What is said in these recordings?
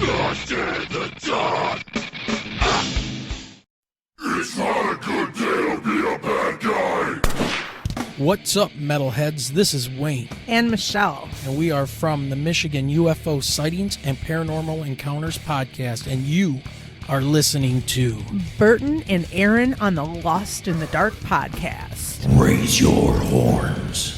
Lost in the dark. It's not a good day to be a bad guy. What's up, metalheads? This is Wayne. And Michelle. And we are from the Michigan UFO Sightings and Paranormal Encounters podcast. And you are listening to Burton and Aaron on the Lost in the Dark podcast. Raise your horns.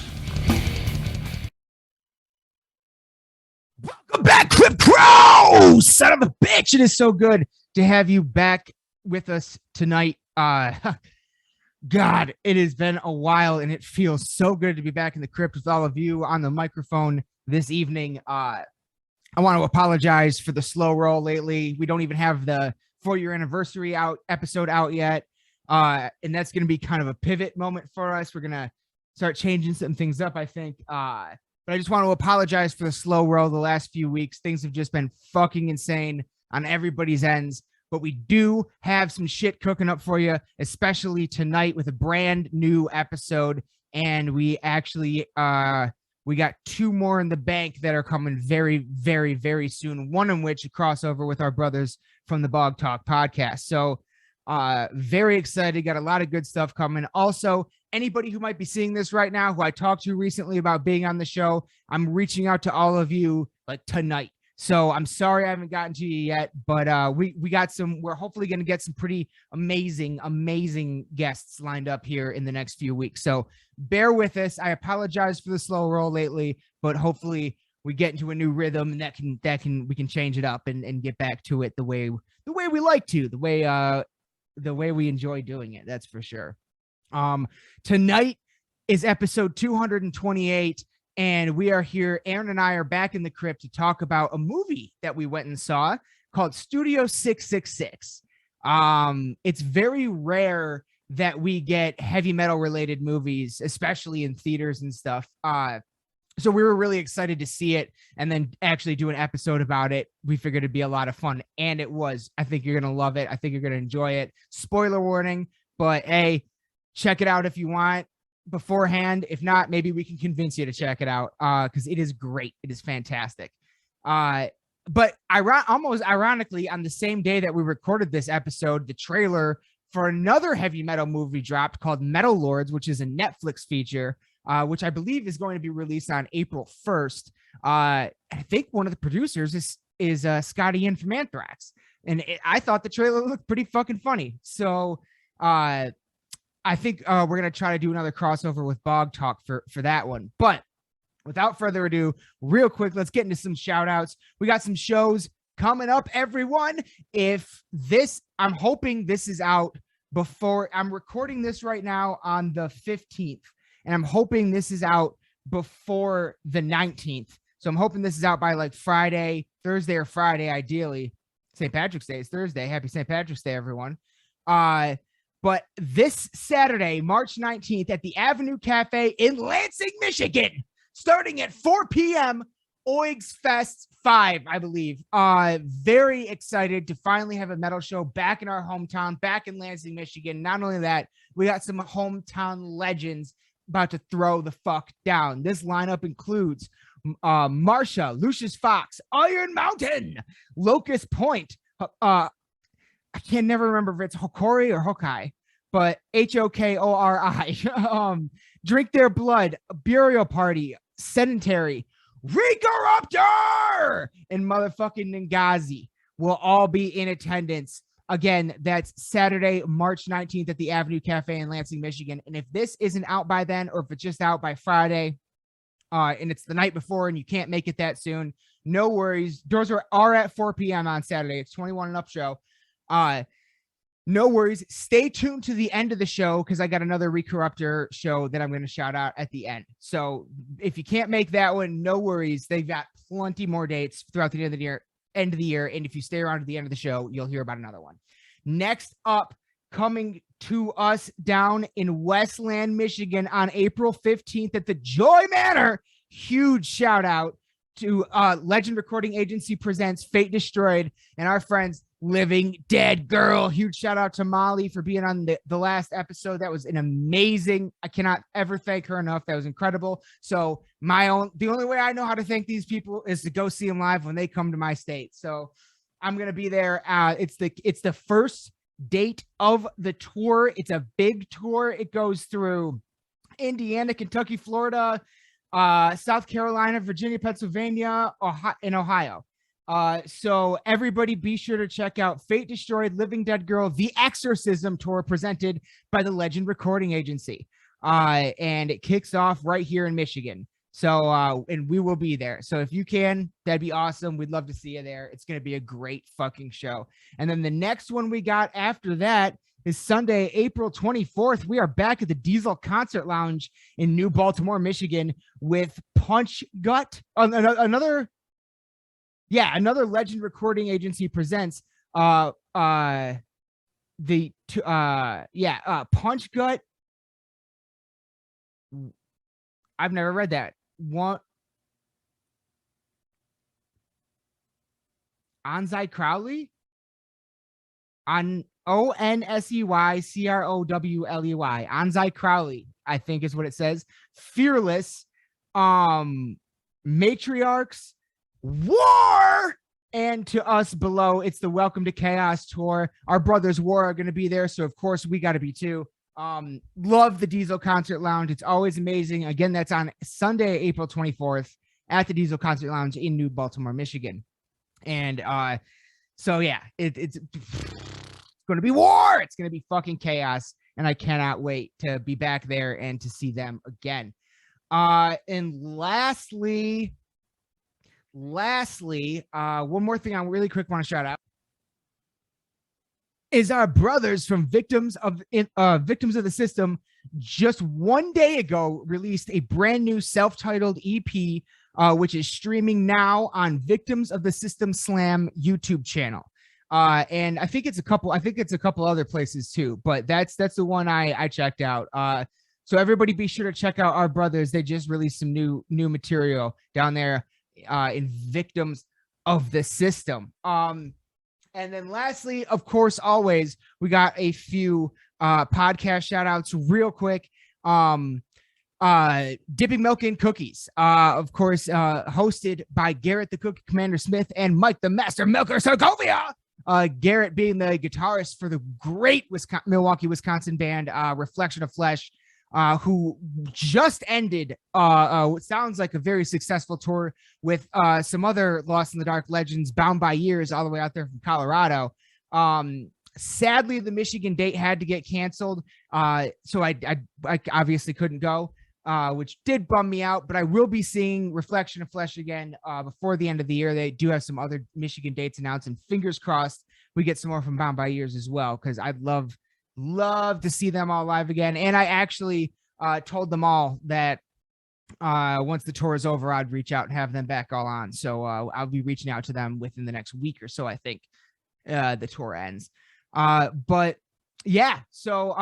Welcome back, Clip Crow! Son of a bitch! It is so good to have you back with us tonight. God, it has been a while, and it feels so good to be back in the crypt with all of you on the microphone this evening. I want to apologize for the slow roll lately. We don't even have the 4-year anniversary episode out yet, and that's going to be kind of a pivot moment for us. We're going to start changing some things up, I think. But I just want to apologize for the slow roll the last few weeks. Things have just been fucking insane on everybody's ends. But we do have some shit cooking up for you, especially tonight with a brand new episode. And we actually, we got 2 more in the bank that are coming very, very, very soon. One of which a crossover with our brothers from the Bog Talk podcast. So very excited. Got a lot of good stuff coming. Also, anybody who might be seeing this right now, who I talked to recently about being on the show, I'm reaching out to all of you like tonight. So I'm sorry I haven't gotten to you yet, but we got we're hopefully going to get some pretty amazing guests lined up here in the next few weeks. So bear with us. I apologize for the slow roll lately, but hopefully we get into a new rhythm and we can change it up and get back to it the way we like to, the way we enjoy doing it. That's for sure. Tonight is episode 228. And we are here. Aaron and I are back in the crypt to talk about a movie that we went and saw called Studio 666. It's very rare that we get heavy metal related movies, especially in theaters and stuff. So we were really excited to see it and then actually do an episode about it. We figured it'd be a lot of fun, and it was. I think you're going to love it. I think you're going to enjoy it. Spoiler warning, but hey, check it out if you want beforehand. If not, maybe we can convince you to check it out because it is great. It is fantastic. But almost ironically, on the same day that we recorded this episode, the trailer for another heavy metal movie dropped called Metal Lords, which is a Netflix feature, which I believe is going to be released on April 1st. I think one of the producers is Scotty Ian from Anthrax, and I thought the trailer looked pretty fucking funny. So I think we're going to try to do another crossover with Bog Talk for that one. But without further ado, real quick, let's get into some shout outs. We got some shows coming up, everyone. I'm hoping this is out before I'm recording this right now on the 15th, and I'm hoping this is out before the 19th. So I'm hoping this is out by like Thursday or Friday, ideally. St. Patrick's Day is Thursday. Happy St. Patrick's Day, everyone. But this Saturday, March 19th at the Avenue Cafe in Lansing, Michigan, starting at 4 p.m., Oigs Fest 5, I believe. Very excited to finally have a metal show back in our hometown, back in Lansing, Michigan. Not only that, we got some hometown legends about to throw the fuck down. This lineup includes Marsha, Lucius Fox, Iron Mountain, Locust Point, I can never remember if it's Hokori or Hokai, but Hokori. Drink Their Blood, Burial Party, Sedentary, Recorruptor, and motherfucking Ngazi will all be in attendance. Again, that's Saturday, March 19th at the Avenue Cafe in Lansing, Michigan. And if this isn't out by then, or if it's just out by Friday, and it's the night before and you can't make it that soon, no worries. Doors are at 4 p.m. on Saturday. It's 21 and up show. No worries. Stay tuned to the end of the show because I got another Recorruptor show that I'm going to shout out at the end. So if you can't make that one, no worries. They've got plenty more dates throughout the end of the year. And if you stay around to the end of the show, you'll hear about another one. Next up, coming to us down in Westland, Michigan on April 15th at the Joy Manor. Huge shout out to Legend Recording Agency presents Fate Destroyed and our friends Living Dead Girl. Huge shout out to Molly for being on the last episode. That was an amazing, I cannot ever thank her enough. That was incredible. So the only way I know how to thank these people is to go see them live when they come to my state. So I'm gonna be there. It's the first date of the tour. It's a big tour. It goes through Indiana, Kentucky, Florida, South Carolina, Virginia, Pennsylvania, Ohio. So everybody be sure to check out Fate Destroyed, Living Dead Girl, The Exorcism Tour presented by the Legend Recording Agency. And it kicks off right here in Michigan. So, and we will be there. So if you can, that'd be awesome. We'd love to see you there. It's going to be a great fucking show. And then the next one we got after that is Sunday, April 24th. We are back at the Diesel Concert Lounge in New Baltimore, Michigan with Punch Gut. Another Legend Recording Agency presents Punch Gut. I've never read that. Onsei Crowley? On Onsey Crowley. Onsei Crowley, I think is what it says. Fearless, Matriarchs, War, and To Us Below. It's the Welcome to Chaos tour. Our brothers War are going to be there, so of course we got to be too. Love the Diesel Concert Lounge. It's always amazing. Again, that's on Sunday, April 24th at the Diesel Concert Lounge in New Baltimore, Michigan. And so yeah, it's going to be war. It's going to be fucking chaos, and I cannot wait to be back there and to see them again. And lastly, one more thing I really quick want to shout out is our brothers from Victims of the System. Just one day ago released a brand new self-titled EP, which is streaming now on Victims of the System Slam YouTube channel. And I think it's a couple other places too, but that's the one I checked out. So everybody be sure to check out our brothers. They just released some new material down there in Victims of the System. And then lastly, of course, always, we got a few podcast shout outs real quick. Dipping Milk in Cookies, of course, hosted by Garrett the Cookie Commander Smith and Mike the Master Milker Segovia. Garrett being the guitarist for the great Milwaukee, Wisconsin band Reflection of Flesh, who just ended what sounds like a very successful tour with some other Lost in the Dark legends, Bound by Years, all the way out there from Colorado. Sadly, the Michigan date had to get canceled, so I obviously couldn't go, which did bum me out, but I will be seeing Reflection of Flesh again before the end of the year. They do have some other Michigan dates announced, and fingers crossed we get some more from Bound by Years as well, because I'd love to see them all live again. And I actually told them all that once the tour is over, I'd reach out and have them back all on. So I'll be reaching out to them within the next week or so, I think the tour ends. But yeah, so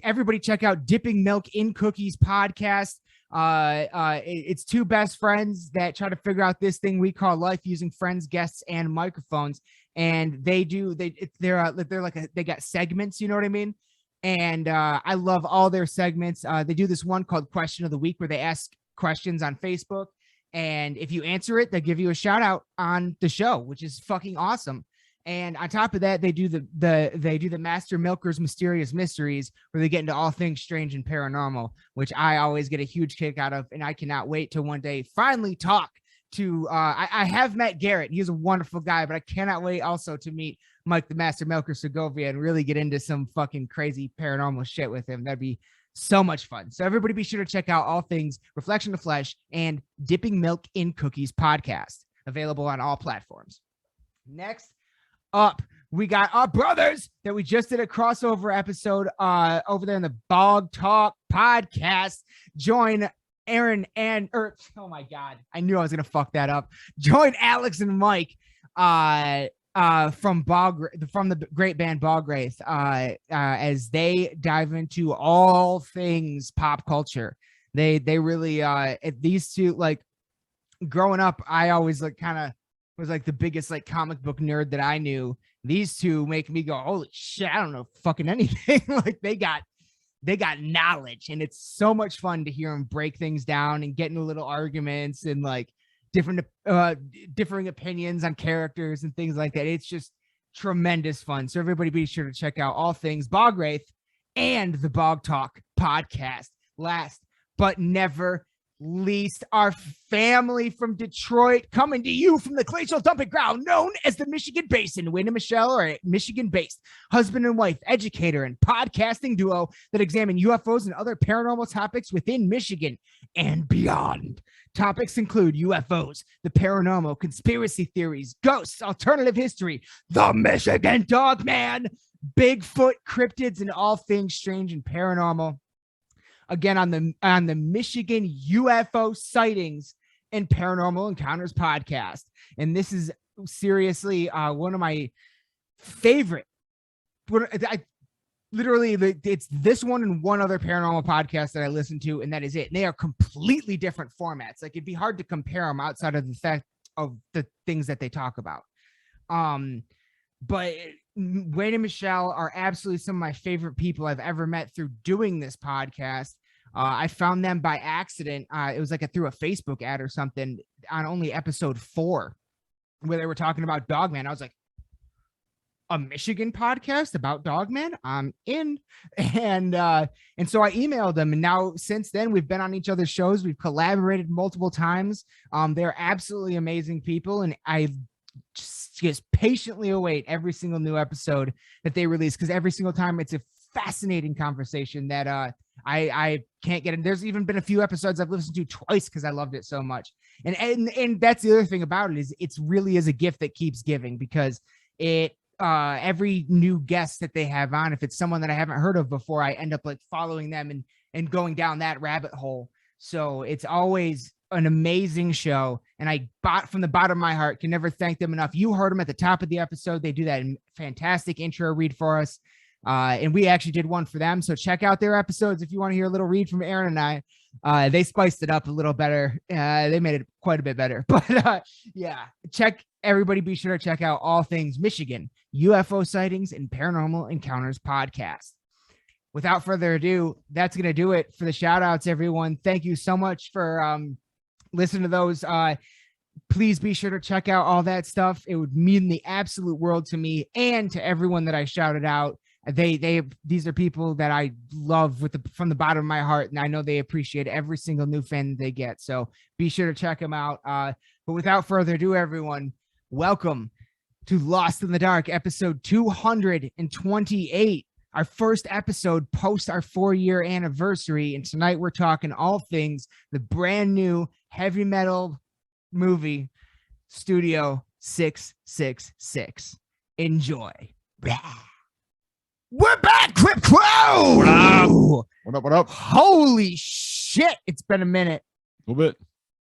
everybody check out Dipping Milk in Cookies podcast. It's two best friends that try to figure out this thing we call life using friends, guests, and microphones. And they got segments, you know what I mean? And I love all their segments. They do this one called Question of the Week where they ask questions on Facebook, and if you answer it, they give you a shout out on the show, which is fucking awesome. And on top of that, they do the Master Milker's Mysterious Mysteries, where they get into all things strange and paranormal, which I always get a huge kick out of, and I cannot wait to one day finally talk to I have met Garrett. He's a wonderful guy, but I cannot wait also to meet Mike the Master Milker Segovia and really get into some fucking crazy paranormal shit with him. That'd be so much fun. So everybody be sure to check out all things Reflection of Flesh and Dipping Milk in Cookies podcast, available on all platforms. Next up, we got our brothers that we just did a crossover episode over there in the Bog Talk podcast. Join Aaron oh my God, I knew I was gonna fuck that up. Join Alex and Mike from the great band Bogwraith as they dive into all things pop culture. They really these two, like, growing up, I always was like the biggest like comic book nerd that I knew. These two make me go, holy shit, I don't know fucking anything. Like they got knowledge, and it's so much fun to hear them break things down and get into little arguments and like differing opinions on characters and things like that. It's just tremendous fun. So everybody be sure to check out all things Bog Wraith and the Bog Talk podcast. Last but never least, our family from Detroit, coming to you from the glacial dumping ground known as the Michigan Basin. Wayne and Michelle are a Michigan-based husband and wife, educator, and podcasting duo that examine UFOs and other paranormal topics within Michigan and beyond. Topics include UFOs, the paranormal, conspiracy theories, ghosts, alternative history, the Michigan Dogman, Bigfoot, cryptids, and all things strange and paranormal. Again, on the Michigan UFO sightings and paranormal encounters podcast. And this is seriously one of my favorite. It's this one and one other paranormal podcast that I listen to, and that is it. And they are completely different formats. Like, it'd be hard to compare them outside of the fact of the things that they talk about. But Wayne and Michelle are absolutely some of my favorite people I've ever met through doing this podcast. I found them by accident. It was like through a Facebook ad or something on only episode 4, where they were talking about Dogman. I was like, a Michigan podcast about Dogman? I'm in. And so I emailed them, and now since then we've been on each other's shows. We've collaborated multiple times. They're absolutely amazing people, and I just patiently await every single new episode that they release, because every single time it's a fascinating conversation that I can't get in. There's even been a few episodes I've listened to twice because I loved it so much. And that's the other thing about it, is it's really is a gift that keeps giving, because it every new guest that they have on, if it's someone that I haven't heard of before, I end up like following them and going down that rabbit hole. So it's always an amazing show, and I from the bottom of my heart can never thank them enough. You heard them at the top of the episode. They do that fantastic intro read for us. And we actually did one for them. So check out their episodes if you want to hear a little read from Aaron and I. They spiced it up a little better. They made it quite a bit better. But yeah, everybody be sure to check out all things Michigan, UFO sightings and paranormal encounters podcast. Without further ado, that's going to do it for the shout outs, everyone. Thank you so much for listening to those. Please be sure to check out all that stuff. It would mean the absolute world to me and to everyone that I shouted out. These are people that I love from the bottom of my heart, and I know they appreciate every single new fan they get. So be sure to check them out. But without further ado, everyone, welcome to Lost in the Dark, episode 228, our first episode post our 4-year anniversary. And tonight we're talking all things the brand new heavy metal movie, Studio 666. Enjoy. We're back, Crip Crow! What up? What up? Holy shit. It's been a minute. A little bit.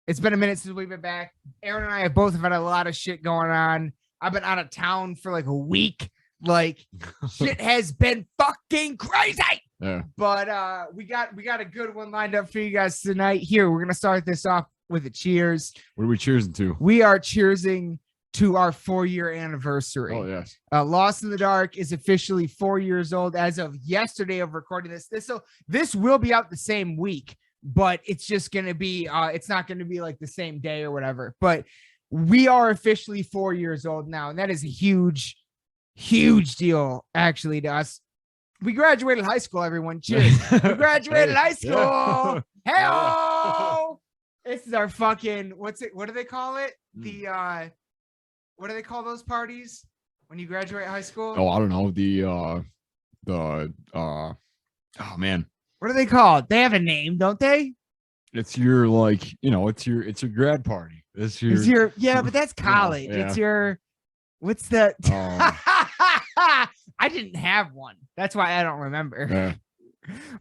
It's been a minute since we've been back. Aaron and I have both had a lot of shit going on. I've been out of town for like a week. Like, shit has been fucking crazy. Yeah. But we got a good one lined up for you guys tonight. Here, we're gonna start this off with a cheers. What are we cheersing to? We are cheersing to our 4-year anniversary. Oh, yes. Lost in the Dark is officially 4 years old as of yesterday of recording this. This will be out the same week, but it's just going to be, it's not going to be like the same day or whatever. But we are officially 4 years old now, and that is a huge, huge deal actually to us. We graduated high school, everyone. Cheers. We graduated high school. Hey-o! This is our fucking, what do they call it? What do they call those parties when you graduate high school? Oh, I don't know. Oh man. What are they called? They have a name, don't they? It's your it's your grad party. Yeah, but that's college. Yeah. It's your, what's the, I didn't have one. That's why I don't remember. Yeah.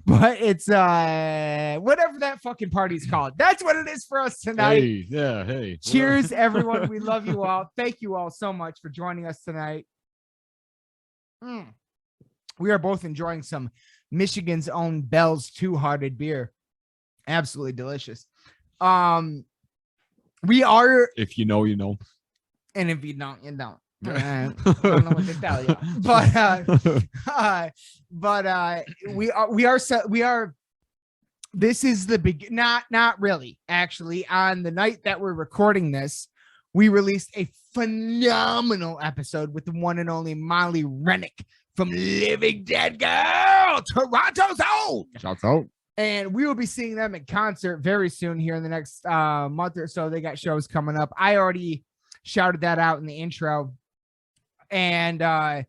But it's whatever that fucking party's called. That's what it is for us tonight. Hey. Cheers, everyone. We love you all. Thank you all so much for joining us tonight. We are both enjoying some Michigan's own Bell's Two-Hearted beer. Absolutely delicious. We are, if you know, you know. and if you don't, you don't. I don't know what to tell you, but we are this is the big, not really. Actually, on the night that we're recording this, we released a phenomenal episode with the one and only Molly Rennick from Living Dead Girl, Toronto's own. Shouts out. And we will be seeing them in concert very soon here in the next month or so. They got shows coming up. I already shouted that out in the intro. And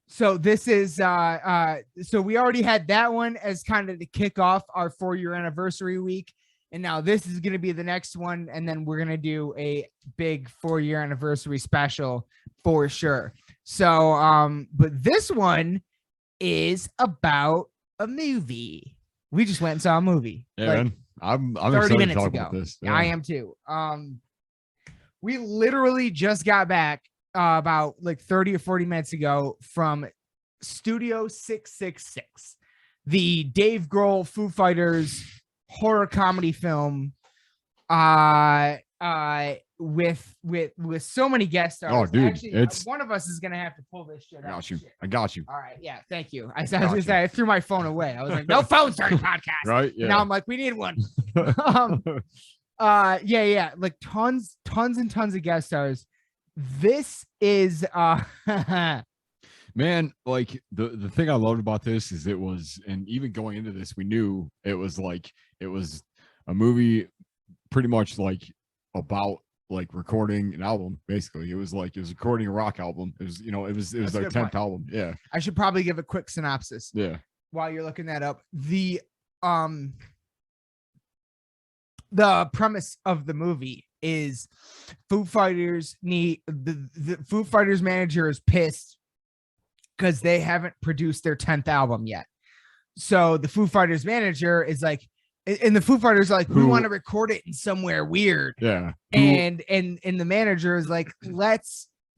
so this is so we already had that one as kind of to kick off our 4-year anniversary week. And now this is going to be the next one. And then we're going to do a big 4-year anniversary special for sure. So, but this one is about a movie. We just went and saw a movie. Yeah, like man. I'm 30 excited to minutes talk ago. about this. I am too. We literally just got back about like 30 or 40 minutes ago from Studio 666, the Dave Grohl Foo Fighters horror comedy film with so many guest stars. Oh, dude, Actually, it's one of us is gonna have to pull this shit I out. got you. Shit. I got you. All right, yeah, thank you. Got you. I threw my phone away. I was like, no phones during podcast. Right? Yeah. Now I'm like, we need one. Yeah, like tons and tons of guest stars. This is Man, like the thing I loved about this is it was, and even going into this, we knew it was a movie pretty much like about like recording an album. Basically, it was recording a rock album. It was, it was That's a their good 10th point. album. Yeah. I should probably give a quick synopsis Yeah. while you're looking that up. The premise of the movie is Foo Fighters need the Foo Fighters manager is pissed because they haven't produced their 10th album yet. So the Foo Fighters manager is like, and the Foo Fighters are like, we want to record it in somewhere weird. Yeah. And the manager is like,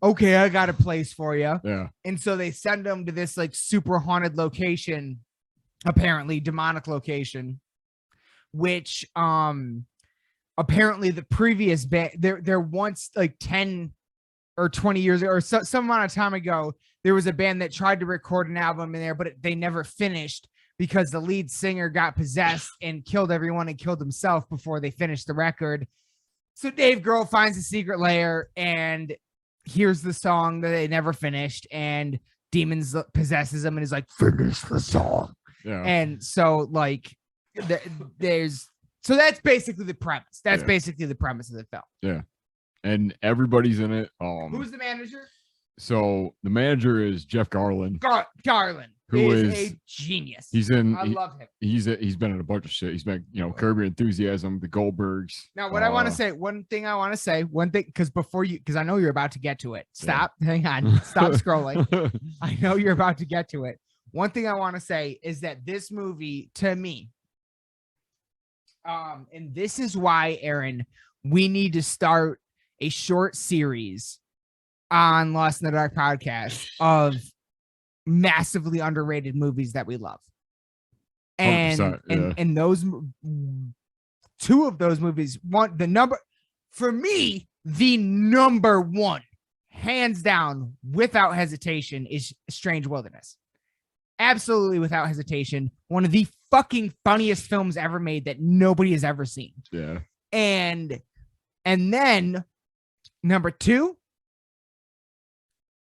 okay, I got a place for you. Yeah. And so they send them to this like super haunted location, apparently demonic location, which apparently the previous band, there once like 10 or 20 years or some amount of time ago, there was a band that tried to record an album in there, but they never finished because the lead singer got possessed and killed everyone and killed himself before they finished the record. So Dave Grohl finds a secret lair and hears the song that they never finished, and demons possesses him and is like, finish the song. Yeah. And so like so that's basically the premise. That's basically the premise of the film. Yeah. And everybody's in it. Who's the manager? So the manager is Jeff Garland. Garland, Who is is- a genius. I love him. He's been in a bunch of shit. He's been, Curb Your Enthusiasm, the Goldbergs. Now, what I want to say, one thing, because I know you're about to get to it. Stop, hang on, stop scrolling. I know you're about to get to it. One thing I want to say is that this movie, to me, and this is why, Aaron, we need to start a short series on Lost in the Dark podcast of massively underrated movies that we love. And 100%, and those two of those movies, for me, the number one, hands down, without hesitation, is Strange Wilderness. Absolutely without hesitation. One of the fucking funniest films ever made that nobody has ever seen. Yeah. And then number two.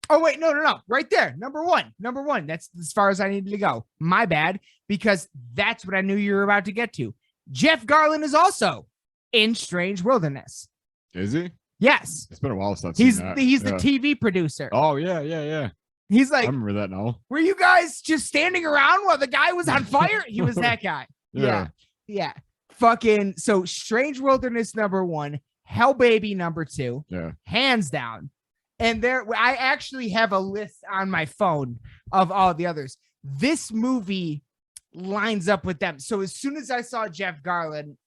Oh, wait, no. Right there. Number one. That's as far as I needed to go. My bad, because that's what I knew you were about to get to. Jeff Garland is also in Strange Wilderness. Is he? Yes. It's been a while since I've He's seen that. the TV producer. Oh, yeah. He's I like, remember that now. were you guys just standing around while the guy was on fire? He was that guy. Yeah. Yeah. Fucking, so Strange Wilderness number one, Hell Baby number two, Yeah. hands down. And I actually have a list on my phone of all the others. This movie lines up with them. So as soon as I saw Jeff Garland,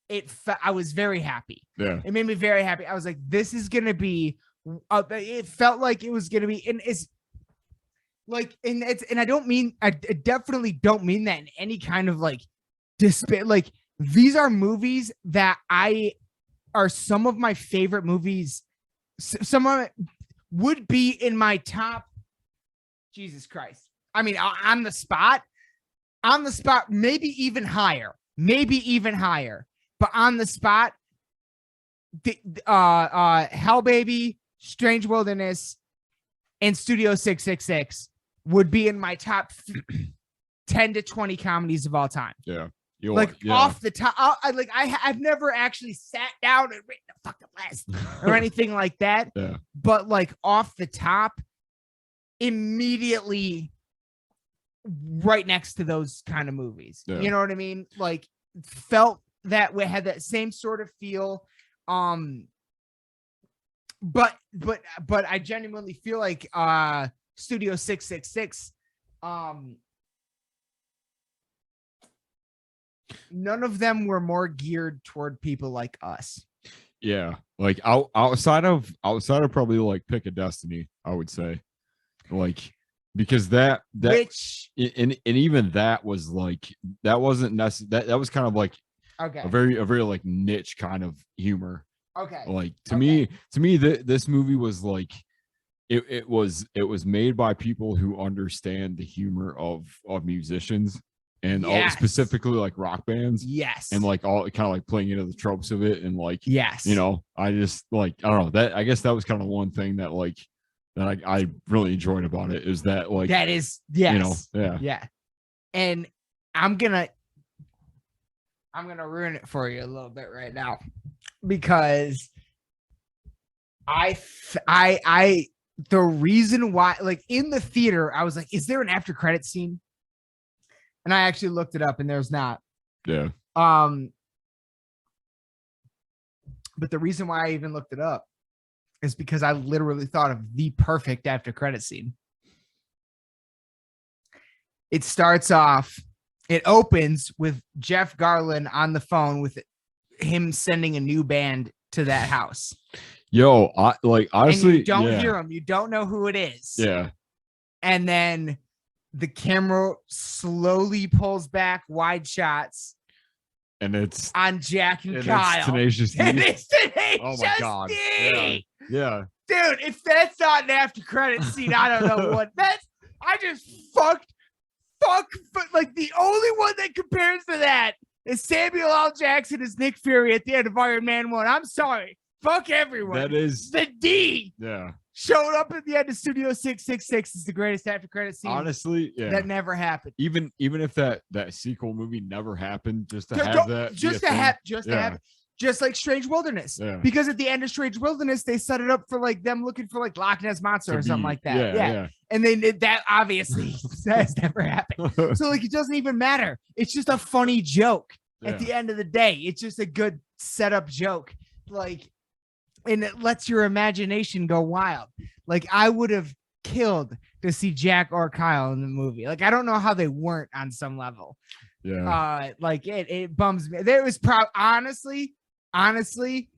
I was very happy. Yeah. It made me very happy. I was like, this is going to be, it felt like it was going to be, and it's like, and I definitely don't mean that in any kind of like despair. Like, these are movies that are some of my favorite movies. Some of it would be in my top. Jesus Christ. I mean, on the spot, maybe even higher maybe even higher. But on the spot, Hell Baby, Strange Wilderness, and Studio 666 would be in my top 10 to 20 comedies of all time. Yeah. Off the top, I've never actually sat down and written a fucking list or anything like that. Yeah. But like off the top, immediately right next to those kind of movies. Yeah. You know what I mean? Like felt that way, had that same sort of feel. But I genuinely feel like Studio 666, none of them were more geared toward people like us. Yeah, like outside of probably like Pick a Destiny, I would say, like, because that Which and even that was like, that wasn't necessary. That was kind of like okay, a very like niche kind of humor. okay, Like to me, this movie was like, it was made by people who understand the humor of musicians and all, Yes. specifically like rock bands. yes, And like all kind of like playing into the tropes of it, and like, yes, you know, I just like, I don't know, that I guess that was kind of one thing that like that I really enjoyed about it, is that like, that is yes, you know, yeah, yeah. And I'm gonna ruin it for you a little bit right now, because the reason why, like in the theater, I was like, is there an after credit scene? And I actually looked it up, and there's not. yeah, But the reason why I even looked it up is because I literally thought of the perfect after credit scene. It starts off, it opens with Jeff Garlin on the phone with him sending a new band to that house. yo, I like, honestly, And you don't yeah, hear him. You don't know who it is. yeah, And then the camera slowly pulls back, wide shots and it's on Jack and and Kyle. it's Tenacious And D. it's Tenacious Oh my god, D. yeah, Dude, if that's not an after credit scene, I don't know what. I just fuck, but like the only one that compares to that is Samuel L. Jackson as Nick Fury at the end of Iron Man 1. I'm sorry. Fuck everyone. that is, The D yeah, showed up at the end of Studio 666 is the greatest after credit scene honestly, yeah. that never happened. Even if that sequel movie never happened, just to have that, Just be a to thing. have, Yeah. just like Strange Wilderness. Yeah. Because at the end of Strange Wilderness, they set it up for like them looking for like Loch Ness Monster To or something be- like that. Yeah, And they did that, obviously that's never happened. yeah. So like it doesn't even matter. It's just a funny joke at Yeah. the end of the day. It's just a good setup joke. Like, and it lets your imagination go wild. Like I would have killed to see Jack or Kyle in the movie. Like I don't know how they weren't on some level. Yeah. Like it bums me. There was honestly,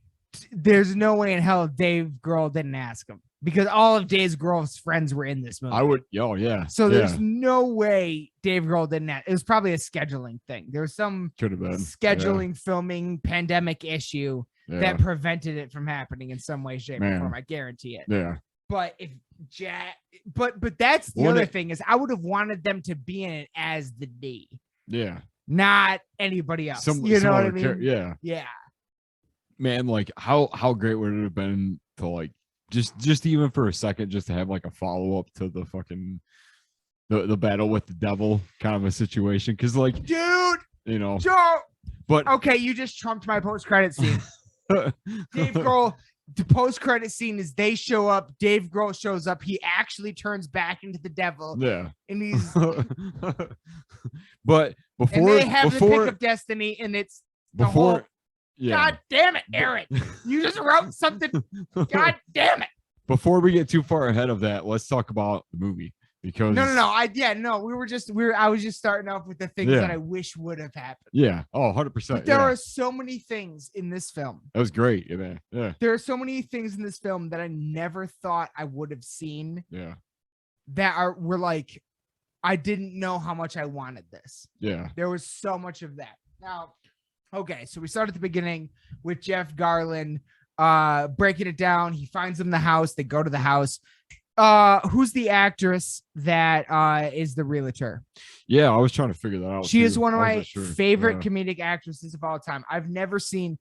there's no way in hell Dave Grohl didn't ask him, because all of Dave Grohl's friends were in this movie. I would, yeah. So yeah. there's no way Dave Grohl didn't. It was probably a scheduling thing. There was some Could have been scheduling, filming, pandemic issue Yeah. that prevented it from happening in some way, shape, Man. or form. I guarantee it. Yeah. But if Jack, but that's the Well, other it- thing is I would have wanted them to be in it as the D, Yeah. not anybody else. Some you know what I other mean? yeah. Yeah. Man, like how great would it have been to like just even for a second, just to have like a follow up to the fucking the battle with the devil kind of a situation, because like, Dude, you know, Joe. but Okay, you just trumped my post-credit scene. Dave Grohl, the post-credit scene is they show up, Dave Grohl shows up, he actually turns back into the devil, yeah. and he's But and before they have the pick before of destiny, and it's the before whole, yeah. God damn it, Aaron. You just wrote something. God damn it. Before we get too far ahead of that, let's talk about the movie, because No. I was just starting off with the things Yeah. that I wish would have happened. Yeah. Oh, 100%. But there Yeah. are so many things in this film. That was great. Yeah, man. Yeah. There are so many things in this film that I never thought I would have seen Yeah. that were like, I didn't know how much I wanted this. Yeah. There was so much of that. Now, okay, so we start at the beginning with Jeff Garlin breaking it down. He finds them the house. They go to the house. Who's the actress that is the realtor? Yeah, I was trying to figure that out. She is too. one of I my wasn't sure. favorite Yeah. comedic actresses of all time. I've never seen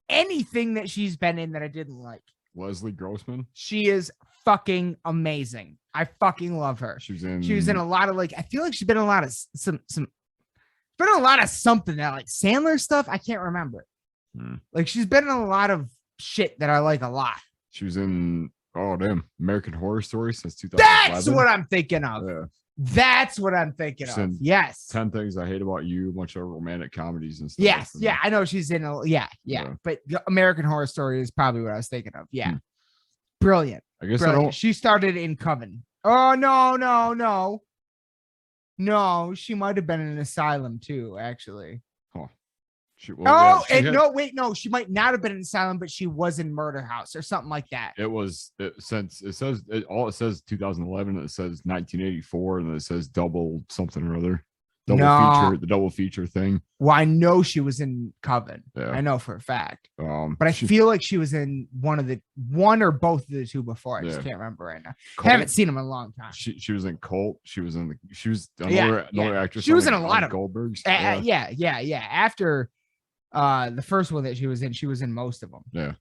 anything that she's been in that I didn't like. Leslie Grossman. She is fucking amazing. I fucking love her. She was in. She was in a lot of I feel like she's been in a lot of been in a lot of something that like Sandler stuff. I can't remember. Like she's been in a lot of shit that I like a lot. She was in. Oh damn! American Horror Story since 2011. That's what I'm thinking of. Yeah. That's what I'm thinking She's of. in Yes. 10 Things I Hate About You. A bunch of romantic comedies and stuff. Yes. And Yeah. I know she's in yeah. But American Horror Story is probably what I was thinking of. Yeah. Brilliant. I guess Brilliant. I don't. She started in Coven. Oh no. No, she might have been in an asylum too, actually. She She might not have been in Asylum, but she was in Murder House or something like that. Since it says it says 2011, it says 1984, and then it says double something or other. The double feature thing. Well, I know she was in Coven. Yeah. I know for a fact. But I feel like she was in one or both of the two before. I just can't remember right now. Cult, I haven't seen them in a long time. She was in Cult. She was another actress. She was in a lot of Goldbergs. Yeah. After the first one that she was in most of them. Yeah.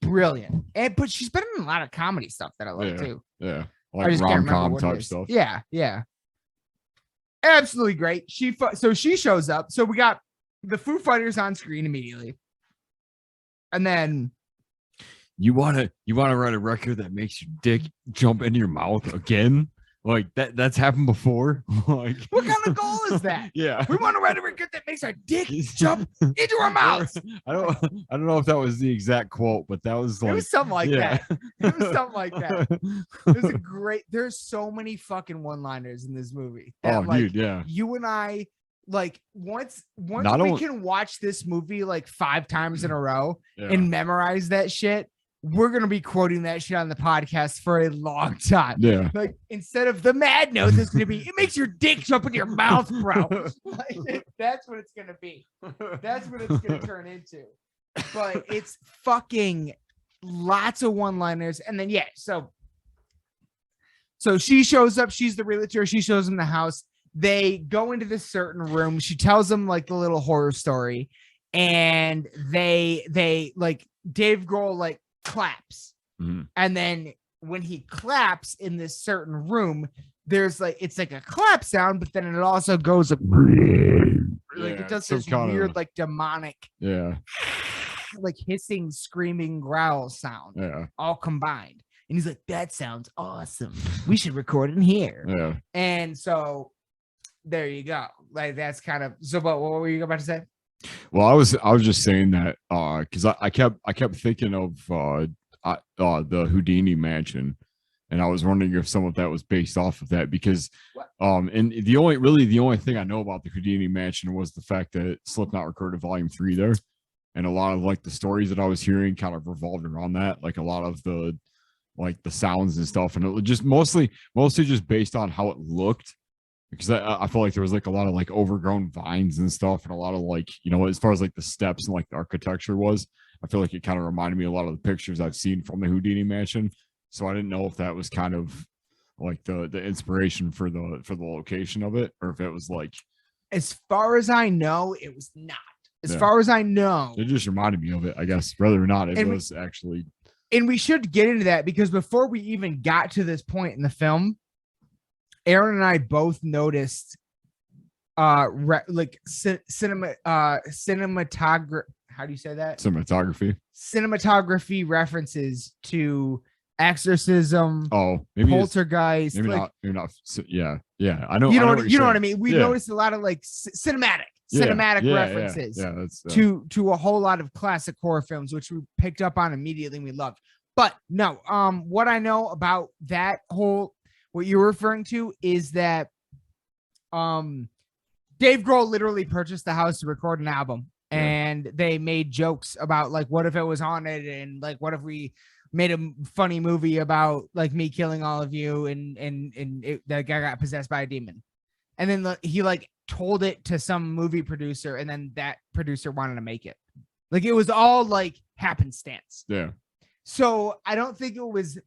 Brilliant. But she's been in a lot of comedy stuff that I love too. Yeah. I Like just can't remember rom-com what type it is. stuff. Yeah. Absolutely great. So she shows up. So we got the Foo Fighters on screen immediately. And then You wanna write a record that makes your dick jump into your mouth again? Like that's happened before. Like what kind of goal is that? Yeah. We want to write a record that makes our dick jump into our mouths. I don't know if that was the exact quote, but that was like It was something like that. It was something like that. It was a great. There's so many fucking one-liners in this movie. That, dude, yeah. You and I, like, once Not we only- can watch this movie like 5 times in a row Yeah. and memorize that shit, we're gonna be quoting that shit on the podcast for a long time. Yeah. Like instead of the mad note, it's gonna be it makes your dick jump in your mouth, bro. Like, that's what it's gonna be. That's what it's gonna turn into. But it's fucking lots of one-liners, and then so she shows up. She's the realtor. She shows them the house. They go into this certain room. She tells them like the little horror story, and they like Dave Grohl like claps. And then when he claps in this certain room, there's like it's like a clap sound, but then it also goes like it does this weird like demonic like hissing, screaming growl sound all combined. And he's like, that sounds awesome. We should record in here. Yeah. And so there you go. Like that's kind of so. But what were you about to say? Well, I was just saying that because I kept thinking of the Houdini mansion, and I was wondering if some of that was based off of that because and the only thing I know about the Houdini mansion was the fact that Slipknot recorded Volume 3 there, and a lot of like the stories that I was hearing kind of revolved around that, like a lot of the sounds and stuff, and it was just mostly just based on how it looked. Because I felt like there was like a lot of like overgrown vines and stuff, and a lot of like, you know, as far as like the steps and like the architecture was, I feel like it kind of reminded me a lot of the pictures I've seen from the Houdini mansion. So I didn't know if that was kind of like the inspiration for the location of it, or if it was like. As far as I know, it was not. As far as I know, it just reminded me of it, I guess, whether or not it was actually. And we should get into that because before we even got to this point in the film, Aaron and I both noticed cinematography. How do you say that? Cinematography references to Exorcism. Oh, maybe Poltergeist. Maybe like, not. Yeah. I know. You know what I mean? We noticed a lot of like cinematic Yeah, references that's to a whole lot of classic horror films, which we picked up on immediately and we loved. But no, what I know about that what you're referring to is that Dave Grohl literally purchased the house to record an album, and they made jokes about like what if it was haunted, and like what if we made a funny movie about like me killing all of you, and that guy got possessed by a demon, and then he like told it to some movie producer, and then that producer wanted to make it. Like it was all like happenstance. Yeah. So I don't think it was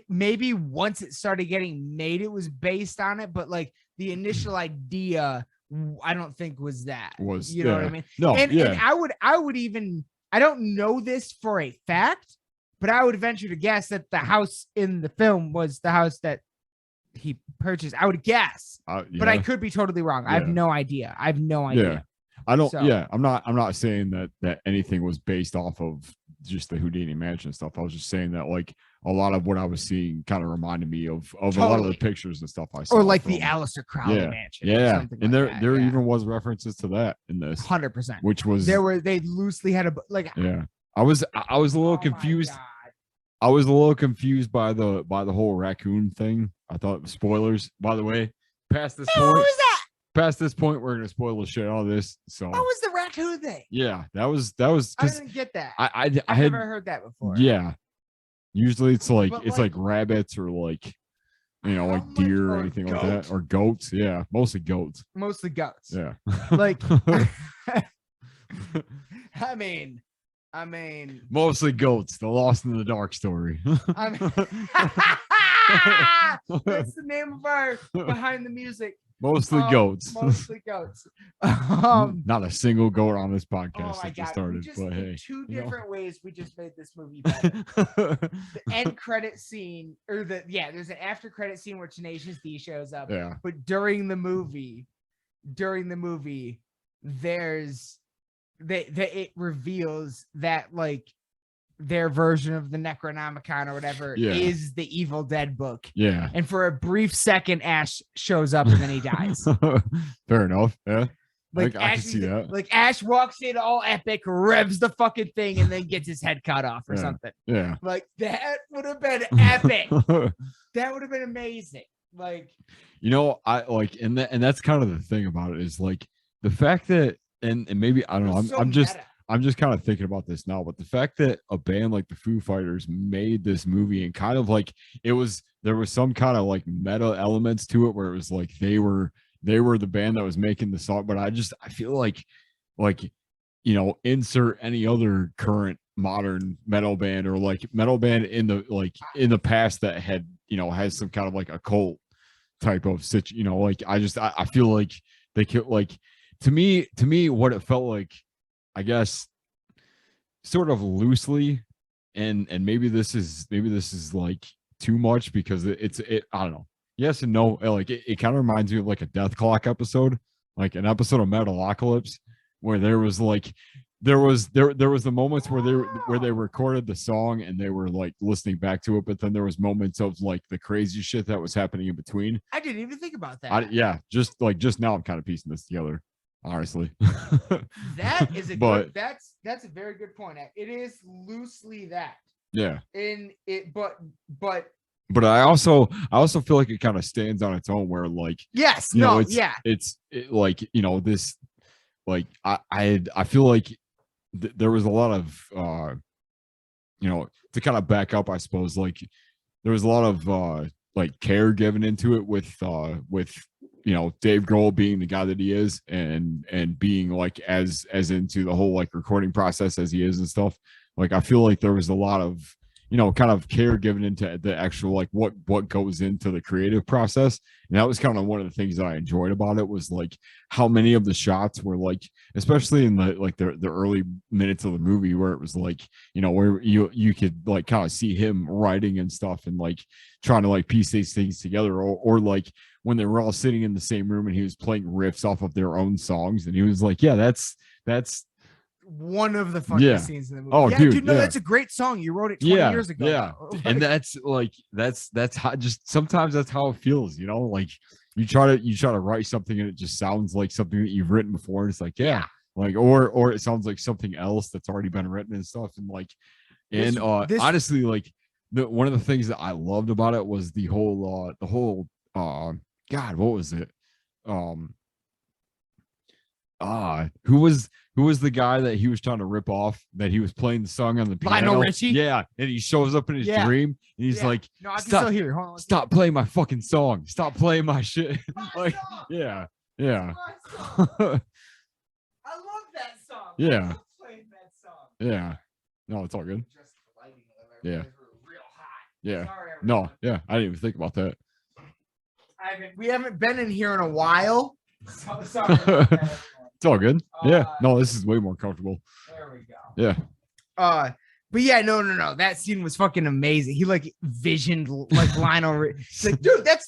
maybe once it started getting made, it was based on it, but like the initial idea, I don't think was that. You know what I mean? No, And I would even, I don't know this for a fact, but I would venture to guess that the house in the film was the house that he purchased. I would guess, but I could be totally wrong. I have no idea. Yeah. I don't. So- Yeah, I'm not saying that anything was based off of just the Houdini mansion stuff. I was just saying that like a lot of what I was seeing kind of reminded me of a lot of the pictures and stuff I saw. Or like from, the Aleister Crowley yeah, mansion. yeah, Or something and like there that. even was references to that in this, 100%. which was They loosely had yeah. I was a little oh my confused. God. I was a little confused by the whole raccoon thing. I thought spoilers. By the way, past this point. What was that? Past this point, we're gonna spoil the shit out of this. So What was the raccoon thing? yeah, that was I because didn't get that. I I've had never heard that before. yeah. Usually it's like But, it's like- like rabbits or like How like much- deer or or anything like goat? that or goats. Yeah, mostly goats. Mostly goats. Yeah, Like, I mean, mostly goats. The Lost in the Dark story. I mean that's the name of our behind the music. Mostly goats. Mostly goats. Not a single goat on this Oh podcast my that just God. started, We just, but in hey. two you know. different ways we just made this movie better. The end credit scene, or there's an after credit scene where Tenacious D shows up. Yeah. But during the movie, there's it reveals that like their version of the Necronomicon or whatever Yeah. is the Evil Dead book. Yeah. And for a brief second, Ash shows up and then he dies. Fair enough. Yeah. Like I Ash, can see that. Like Ash walks in all epic, revs the fucking thing, and then gets his head cut off or Yeah. something. Yeah. Like that would have been epic. That would have been amazing. Like, You know, I like, and that's kind of the thing about it is like the fact that, and maybe I don't know, it's so I'm just meta. kind of thinking about this now, but the fact that a band like the Foo Fighters made this movie and kind of like there was some kind of like meta elements to it where it was like they were the band that was making the song, but I feel like insert any other current modern metal band or like metal band in the past that had has some kind of like a cult type of like I feel like they could like to me what it felt like, I guess, sort of loosely, and maybe this is like too much because it I don't know. Yes and no. Like it kind of reminds me of like a Death Clock episode, like an episode of Metalocalypse, where there was the moments where they recorded the song and they were like listening back to it, but then there was moments of like the crazy shit that was happening in between. I didn't even think about that. Just now I'm kind of piecing this together, honestly. That is a But- good, that's a very good point. It is loosely that. Yeah. In it, but But I also feel like it kind of stands on its own where like yes, it's this like I feel like there was a lot of to kind of back up, I suppose, like there was a lot of like care given into it with Dave Grohl being the guy that he is and being like as into the whole like recording process as he is and stuff. Like I feel like there was a lot of kind of care given into the actual like what goes into the creative process, and that was kind of one of the things that I enjoyed about it was like how many of the shots were like, especially in the early minutes of the movie where it was like where you could like kind of see him writing and stuff and like trying to like piece these things together, or like when they were all sitting in the same room and he was playing riffs off of their own songs and he was like, yeah, that's one of the funniest Yeah. scenes in the movie. Oh, yeah, dude, no, yeah. that's a great song. You wrote it 20 years ago. Yeah. Like, And that's like that's how just sometimes that's how it feels, like you try to write something and it just sounds like something that you've written before, and it's like, yeah. Like or it sounds like something else that's already been written and stuff. And like This- honestly, like one of the things that I loved about it was the whole God, what was it? Who was the guy that he was trying to rip off, that he was playing the song on the piano? Lionel Richie? Yeah, and he shows up in his Yeah. dream and he's Yeah. like, no, I can stop- still hear. Hold on. stop playing my fucking song, stop playing my shit. Like, yeah. I love that song. Yeah. I love playing that song. Yeah. No, it's all good. Just the lighting of Yeah. everything. Real hot. Yeah. Sorry, No. Yeah. I didn't even think about that. we haven't been in here in a while. So, sorry about that. It's all good. Yeah. Uh, No, this is way more comfortable. There we go. Yeah. But yeah, no. That scene was fucking amazing. He like visioned like Lionel. He's like, dude, I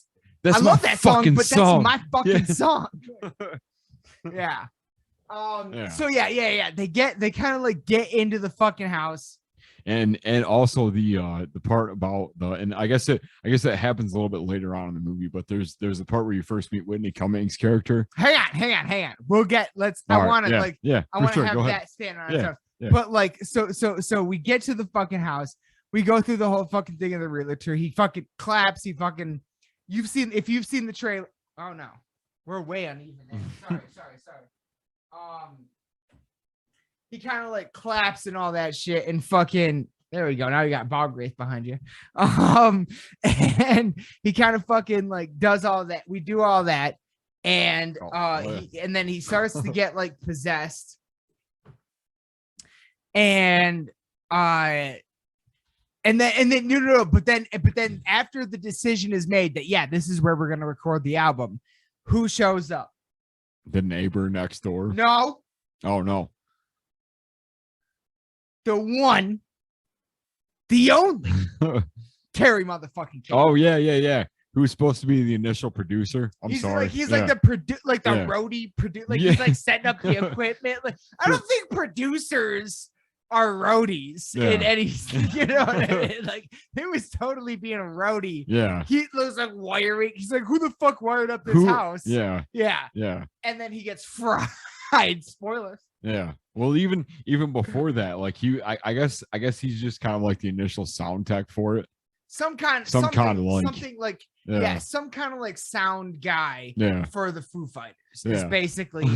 my love that song, fucking but song. that's my fucking Yeah. song. Yeah. Yeah. So yeah. They kind of like get into the fucking house. And also the part about and I guess it happens a little bit later on in the movie, but there's a part where you first meet Whitney Cummings' character. Hang on. We'll get. I want to I want to have that stand on itself. Yeah. But like, so we get to the fucking house. We go through the whole fucking thing of the realtor. He fucking claps. If you've seen the trailer. Oh no, we're way uneven there. Sorry. He kind of like claps and all that shit and fucking. There we go. Now you got Bob Wraith behind you. And he kind of fucking like does all that. We do all that, and and then he starts to get like possessed. And then no, but then after the decision is made that this is where we're gonna record the album, who shows up? The neighbor next door. No, Oh no. the one, the only Terry motherfucking King. Oh yeah. Who's supposed to be the initial producer? He's sorry. like the roadie producer. Like Yeah. he's like setting up the equipment. Like I don't think producers are roadies in any. You know what I mean? Like it was totally being a roadie. Yeah. He was like wiring. He's like, who the fuck wired up this house? Yeah. Yeah. And then he gets fried. Spoilers. Yeah. Well, even before that, like I guess he's just kind of like the initial sound tech for it. Some kind of like sound guy for the Foo Fighters. Is basically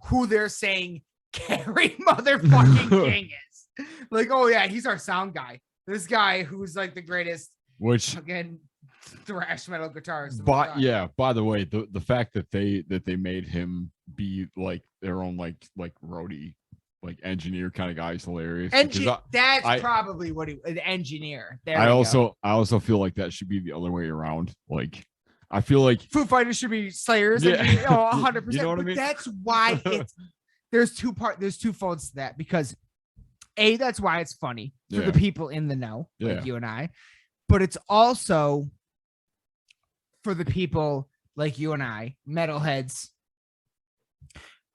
who they're saying Carrie motherfucking King is. Like, oh yeah, he's our sound guy. This guy who's like the greatest again thrash metal guitarist. But yeah, by the way, the fact that they made him be like their own like roadie, like engineer kind of guy is hilarious. That's probably what an engineer. I also feel like that should be the other way around. Like I feel like Foo Fighters should be Slayers. Yeah. 100%. You know what I mean? That's why there's two folds to that, because that's why it's funny for the people in the know, like you and I, but it's also for the people like you and I, metalheads,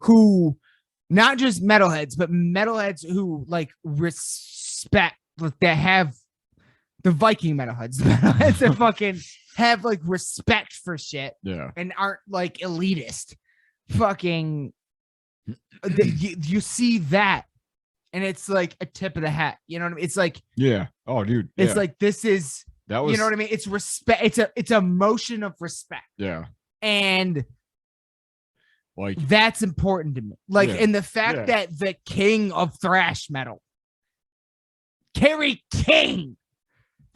who not just metalheads, but metalheads who like respect, that have the Viking metalheads, that fucking have like respect for shit, and aren't like elitist. Fucking, you see that, and it's like a tip of the hat. You know what I mean? It's like, oh dude, it's like this is that was, you know what I mean? It's respect. It's a motion of respect. And like that's important to me. Like, and the fact that the king of thrash metal, Kerry King,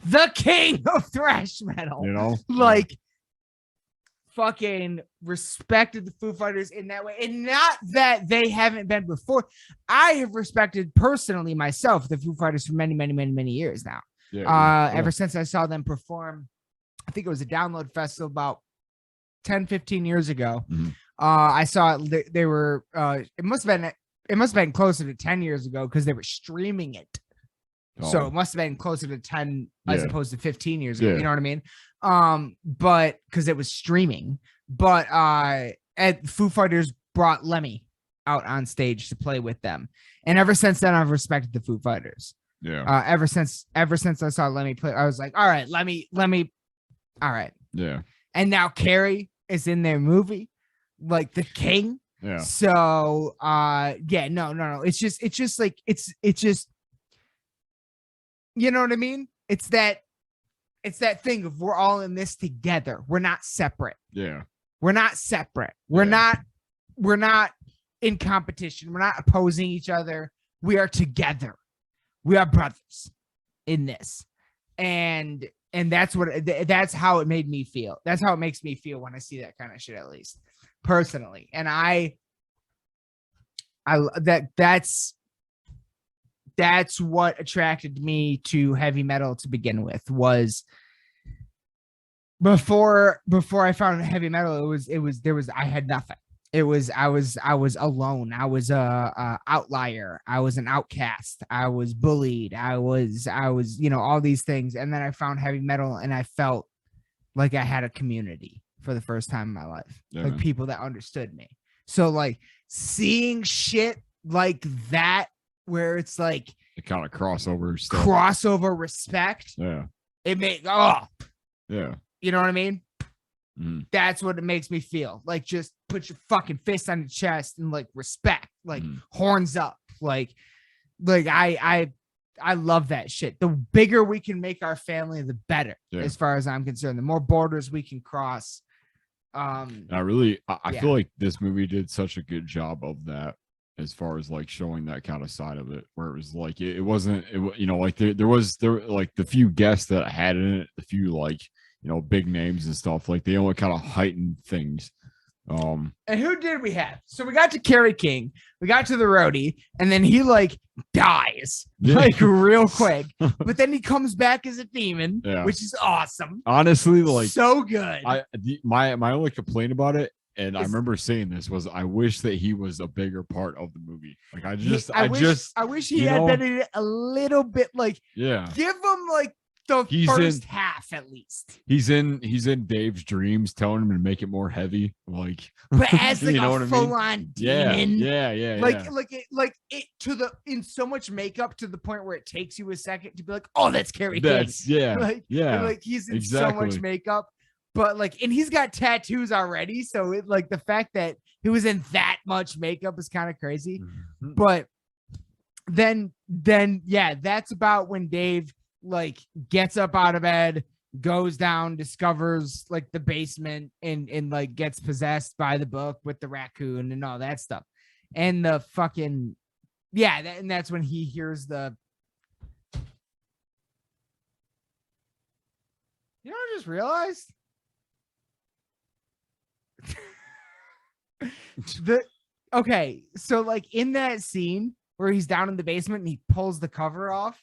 the king of thrash metal, you know, like fucking respected the Foo Fighters in that way. And not that they haven't been before. I have respected personally myself the Foo Fighters for many, many, many, many years now. Ever since I saw them perform, I think it was a Download Festival about 10, 15 years ago. I saw it. They were, it must have been closer to 10 years ago, because they were streaming it. So it must have been closer to 10 as opposed to 15 years ago. You know what I mean? But because it was streaming, but at Foo Fighters brought Lemmy out on stage to play with them. And ever since then, I've respected the Foo Fighters. Ever since I saw Lemmy play, I was like, all right, Lemmy, all right. And now Carrie is in their movie, like the king. So no. It's just like you know what I mean? It's that thing of we're all in this together. We're not separate. We're not separate. We're not in competition. We're not opposing each other. We are together. We are brothers in this. And that's how it made me feel. That's how it makes me feel when I see that kind of shit, at least personally. And that's that's what attracted me to heavy metal to begin with. Was before I found heavy metal, I had nothing. I was alone. I was a outlier. I was an outcast. I was bullied. I was all these things. And then I found heavy metal and I felt like I had a community for the first time in my life. Yeah, like man. people that understood me. So like seeing shit like that where it's like The kind of crossover stuff. crossover respect, Yeah. it made Yeah. you know what I mean? Mhm. That's what it makes me feel. Like just put your fucking fist on your chest and like respect, like Mhm. horns up. Like I love that shit. The bigger we can make our family, the better, Yeah. as far as I'm concerned. The more borders we can cross. And I Yeah. feel like this movie did such a good job of that, as far as like showing that kind of side of it, where it was like it wasn't like there like the few guests that I had in it, the few like big names and stuff, like they only kind of heightened things. And who did we have? So we got to Kerry King, we got to the roadie, and then he like dies like real quick. But then he comes back as a demon, Yeah. which is awesome. Honestly, like So good. my only complaint about it, and I Is- remember saying this, was I wish that he was a bigger part of the movie. Like I wish he had been in it a little bit. Like yeah. give him like the He's first in- half at least. He's in Dave's dreams, telling him to make it more heavy. Like, But as like You know a what I mean? full on yeah, demon. yeah. Like it to the in so much makeup to the point where it takes you a second to be like, oh, that's Kerry King. That's yeah, Like, yeah. and, like he's in so much exactly. makeup, but like, and he's got tattoos already. So it like the fact that he was in that much makeup is kind of crazy. Mhm. But then yeah, that's about when Dave like gets up out of bed, goes down, discovers like the basement, and like gets possessed by the book with the raccoon and all that stuff. And the fucking and that's when he hears the you know what I just realized? Okay, so like in that scene where he's down in the basement and he pulls the cover off,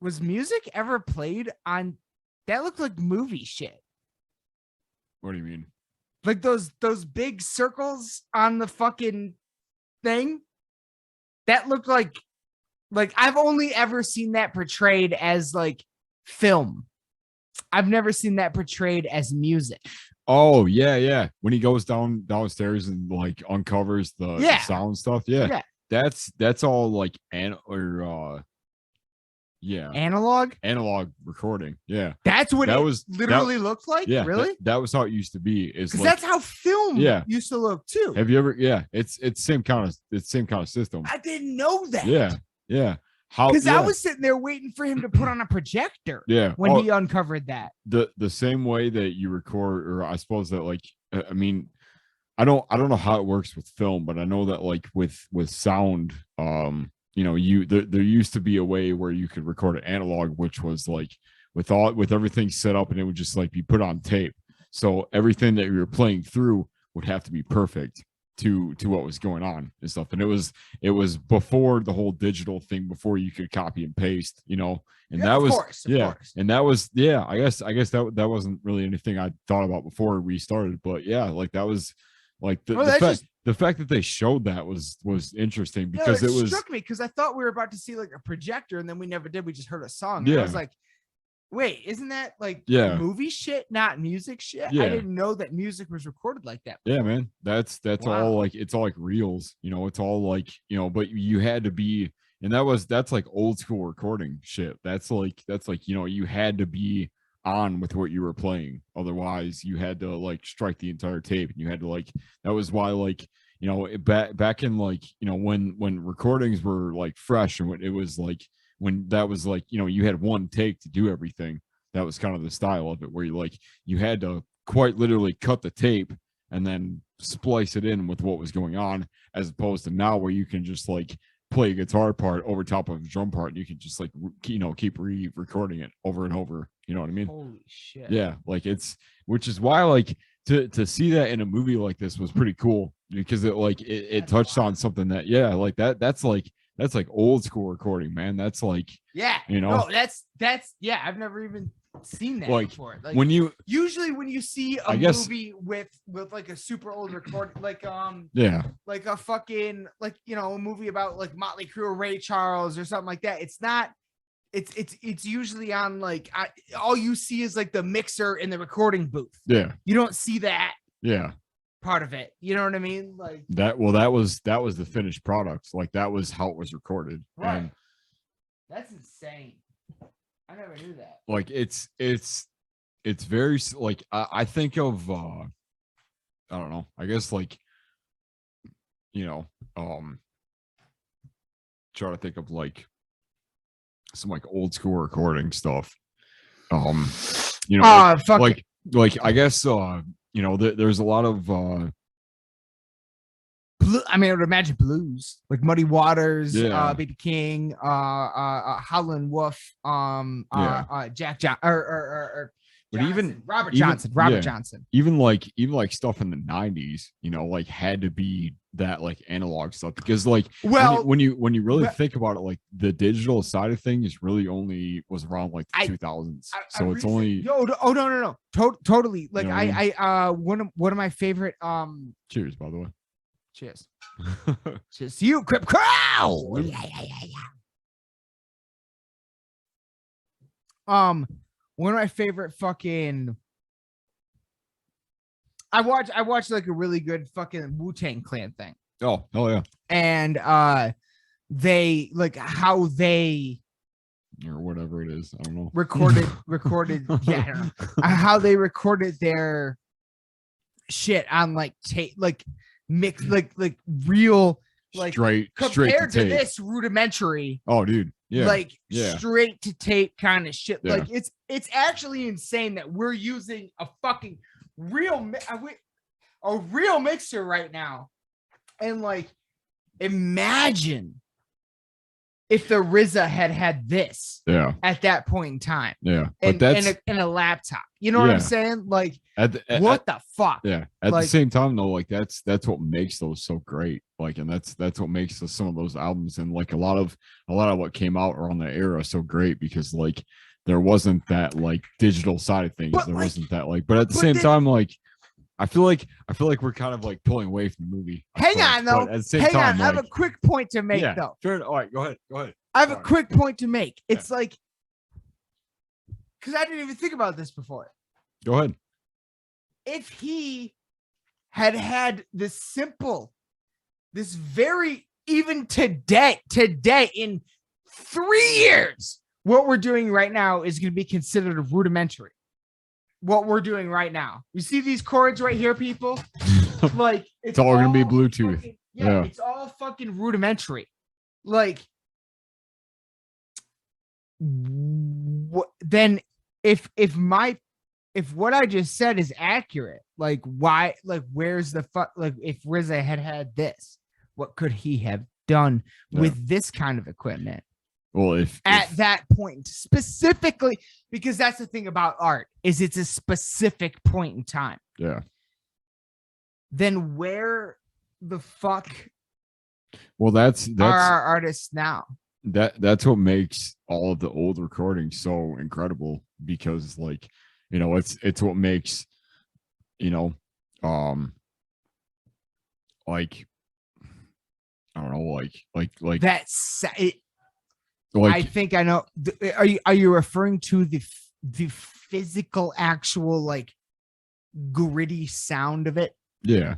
was music ever played on that? Looked like movie shit. What do you mean? Like those big circles on the fucking thing. That looked like I've only ever seen that portrayed as like film. I've never seen that portrayed as music. Oh yeah. When he goes downstairs and like uncovers the sound stuff. Yeah. That's all like analog recording. Yeah. That's what That it was literally looked like. Yeah. Really? That was how it used to be. Is Because like, that's how film used to look too. have you ever? Yeah. It's same kind of system. I didn't know that. Yeah. How? Because Yeah. I was sitting there waiting for him to put on a projector Yeah. when Oh, he uncovered that. the same way that you record, or I suppose that like I mean, I don't know how it works with film, but I know that like with sound, there used to be a way where you could record it analog, which was like with everything set up, and it would just like be put on tape. So everything that you were playing through would have to be perfect to what was going on and stuff. And it was before the whole digital thing, before you could copy and paste, and that was Of course. and that was I guess that wasn't really anything I thought about before we started, but yeah, like that was like the fact that they showed that was interesting, because it was struck me because I thought we were about to see like a projector, and then we never did. We just heard a song. Yeah. And I was like, wait, isn't that like Yeah. movie shit, not music shit? Yeah. I didn't know that music was recorded like that. Yeah, man. That's Wow. all like, it's all like reels, it's all like, but you had to be, and that's like old school recording shit. That's like, you had to be on with what you were playing. Otherwise you had to like strike the entire tape, and you had to like, that was why like, back in like, when recordings were like fresh, and when it was like, when that was like, you had one take to do everything. That was kind of the style of it, where you had to quite literally cut the tape and then splice it in with what was going on, as opposed to now where you can just like play a guitar part over top of a drum part, and you can just like, keep re-recording it over and over. You know what I mean? Holy shit. Yeah. Like which is why like to see that in a movie like this was pretty cool, because it touched on something that like that's like old school recording, man. That's like, Yeah, no, that's I've never even seen that like before. Like when you when you see a movie with like a super old recording, like like a fucking like a movie about like Motley Crue or Ray Charles or something like that. It's not. It's usually on like all you see is like the mixer in the recording booth. Yeah, you don't see that. Yeah. Part of it, you know what I mean? Like that. Well, that was the finished product. Like that was how it was recorded. Right. And that's insane. I never knew that. like it's very like I think of I don't know. I guess like try to think of like some like old school recording stuff. Like I guess there's a lot of I mean, I would imagine blues like Muddy Waters, Yeah. Baby King, Howlin' Wolf, Jack John or But Johnson, even- Robert even- Johnson, Robert yeah. Johnson. even like stuff in the 90s, like had to be that like analog stuff, because like Well, when you really well- think about it, like the digital side of things really only was around like the 2000s. So it's only no, totally. Like You know what I one of my favorite cheers, by the way. cheers. Cheers to you, Crip Crow. One of my favorite fucking. I watched like a really good fucking Wu-Tang Clan thing, Oh, hell yeah. and they like how they Or whatever it is. I don't know. recorded yeah, I don't know. How they recorded their shit on like tape, like mix, like real, like straight to compared to tape. this rudimentary. Oh, dude. Yeah. Like yeah. straight to tape kind of shit. Yeah. Like it's actually insane that we're using a fucking a real mixer right now. And like imagine if the RZA had this Yeah. at that point in time. Yeah. But And that's in a laptop. You know what I'm Yeah. saying? Like at what the fuck? yeah. At like- the same time though, like that's what makes those so great. Like, and that's what makes some of those albums and like a lot of what came out around that era so great, because like there wasn't that like digital side of things. But, There like- wasn't that like, but at the but same then- time, like I feel like we're kind of like pulling away from the movie. Hang but- on though. but at the same Hang time, on. I have a like, quick point to make yeah, though. sure. All right, go ahead. I have a Sorry. quick point to make. It's like because I didn't even think about this before. Go ahead. If he had this very even today in 3 years, what we're doing right now is going to be considered rudimentary. What we're doing right now, you see these chords right here, people. Like It's all gonna be Bluetooth. fucking- Yeah. It's all fucking rudimentary. Like, then if what I just said is accurate, like why, like where's the fuck, like if RZA had this, what could he have done with this kind of equipment Well, if that point specifically? Because that's the thing about art, is it's a specific point in time. yeah. Then where the fuck Well, that's are our artists now? that's what makes all of the old recordings so incredible, because like it's what makes like I don't know, like That's it. like I think I know. Are you referring to the physical, actual, like gritty sound of it? yeah,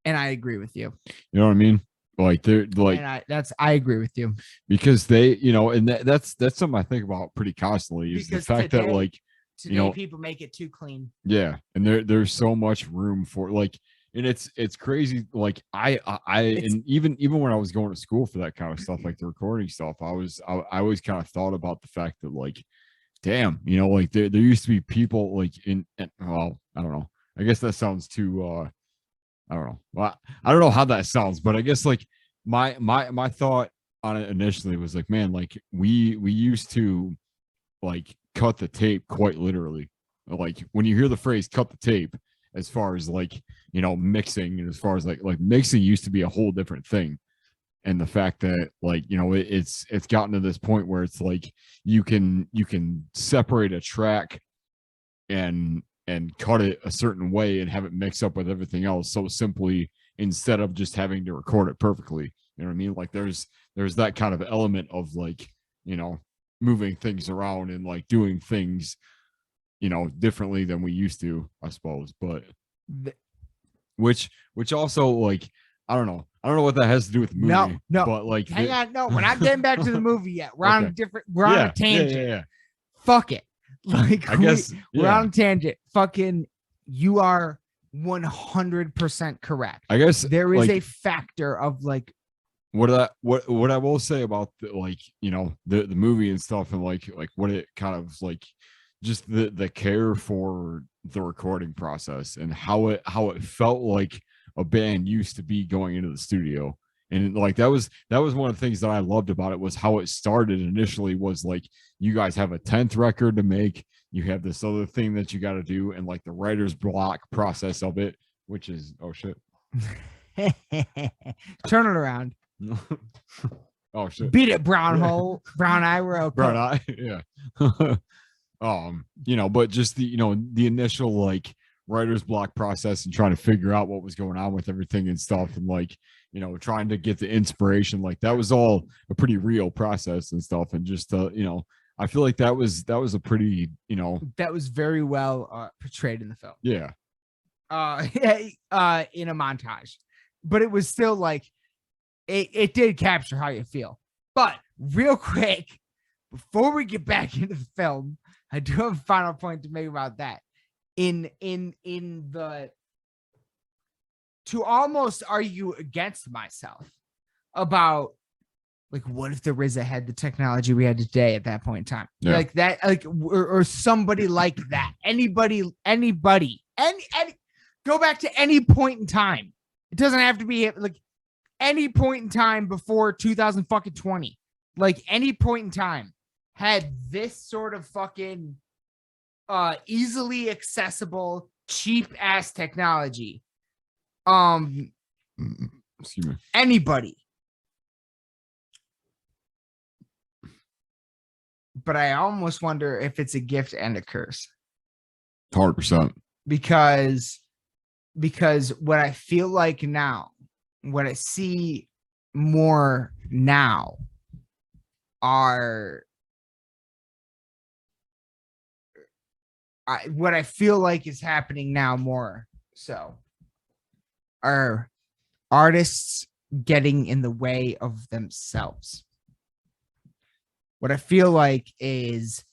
And I agree with you. you know what I mean? Like they're like, And I agree with you. because they and that's something I think about pretty constantly, is Because the fact that today- like Today people make it too clean. yeah, and there's so much room for like, and it's crazy. Like I and even when I was going to school for that kind of stuff, like the recording stuff, I always kind of thought about the fact that like, damn, like there used to be people like well, I don't know. I guess that sounds too I don't know. Well, I don't know how that sounds, but I guess like my thought on it initially was like, man, like we used to like cut the tape quite literally. Like when you hear the phrase cut the tape, as far as like mixing, and as far as like mixing used to be a whole different thing. And the fact that like, it's gotten to this point where it's like you can separate a track and cut it a certain way and have it mix up with everything else so simply, instead of just having to record it perfectly. You know what I mean? Like there's that kind of element of like, moving things around and like doing things, differently than we used to, I suppose. But which also, like, I don't know what that has to do with the movie. No, but like, hang on, no, we're not getting back to the movie yet. We're on a different. We're yeah, on a tangent. Yeah. Fuck it. Like, I guess we're on a tangent. Fucking, you are 100% correct. I guess there is like, a factor of like what I will say about the, like, the movie and stuff, and like what it kind of like, just the care for the recording process and how it felt like a band used to be going into the studio. And like that was one of the things that I loved about it, was how it started initially. Was like, you guys have a 10th record to make, you have this other thing that you got to do, and like the writer's block process of it, which is, oh shit, turn it around. Oh shit, Beat it, brown eye, we're okay. brown eye. Yeah. But just the the initial like writer's block process and trying to figure out what was going on with everything and stuff, and like trying to get the inspiration, like that was all a pretty real process and stuff. And just I feel like that was a pretty that was very well portrayed in the film. Yeah. In a montage, but it was still like it did capture how you feel. But real quick, before we get back into the film, I do have a final point to make about that. In the, to almost argue against myself about like, what if the RZA had the technology we had today at that point in time? Yeah. Like that, like, or somebody like that. Anybody, any go back to any point in time. It doesn't have to be like any point in time before 2020. Like any point in time had this sort of fucking easily accessible, cheap ass technology. Excuse me. Anybody. But I almost wonder if it's a gift and a curse. 100%. Because what I feel like now, what I see more now are what I feel like is happening now more so are artists getting in the way of themselves. What I feel like is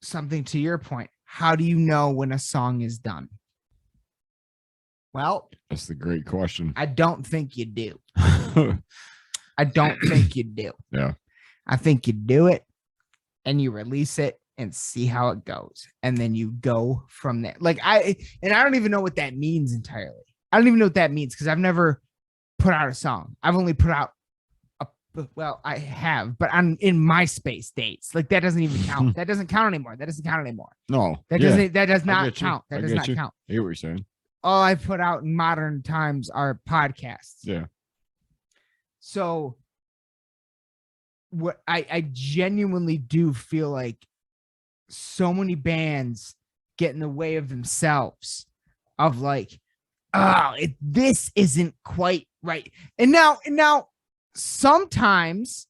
something to your point. How do you know when a song is done? Well, that's the great question. I don't think you do. I don't think you do. Yeah. I think you do it and you release it and see how it goes. And then you go from there. Like I don't even know what that means entirely. I don't even know what that means because I've never put out a song. I've only put out I have, but I'm in MySpace dates. Like that doesn't even count. That doesn't count anymore. No. That does not count. That does not count. I get what you're saying. All I put out in modern times are podcasts. Yeah. So what I genuinely do feel like so many bands get in the way of themselves of like, this isn't quite right. And now sometimes,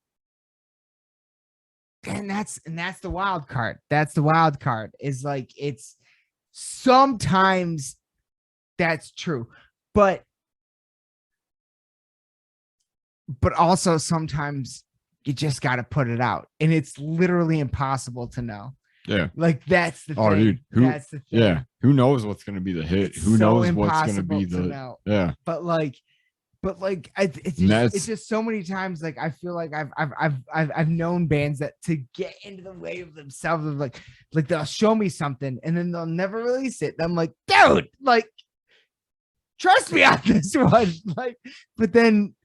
and that's the wild card. That's the wild card is like, it's sometimes that's true, but also sometimes you just got to put it out and it's literally impossible to know. Yeah. Like that's the thing. Oh, dude. That's the thing. Yeah. Who knows what's going to be the hit? Who knows what's going to be the, yeah. But it's just so many times. Like, I feel like I've known bands that to get into the way of themselves of like they'll show me something and then they'll never release it. And I'm like, dude, like, trust me on this one. Like, but then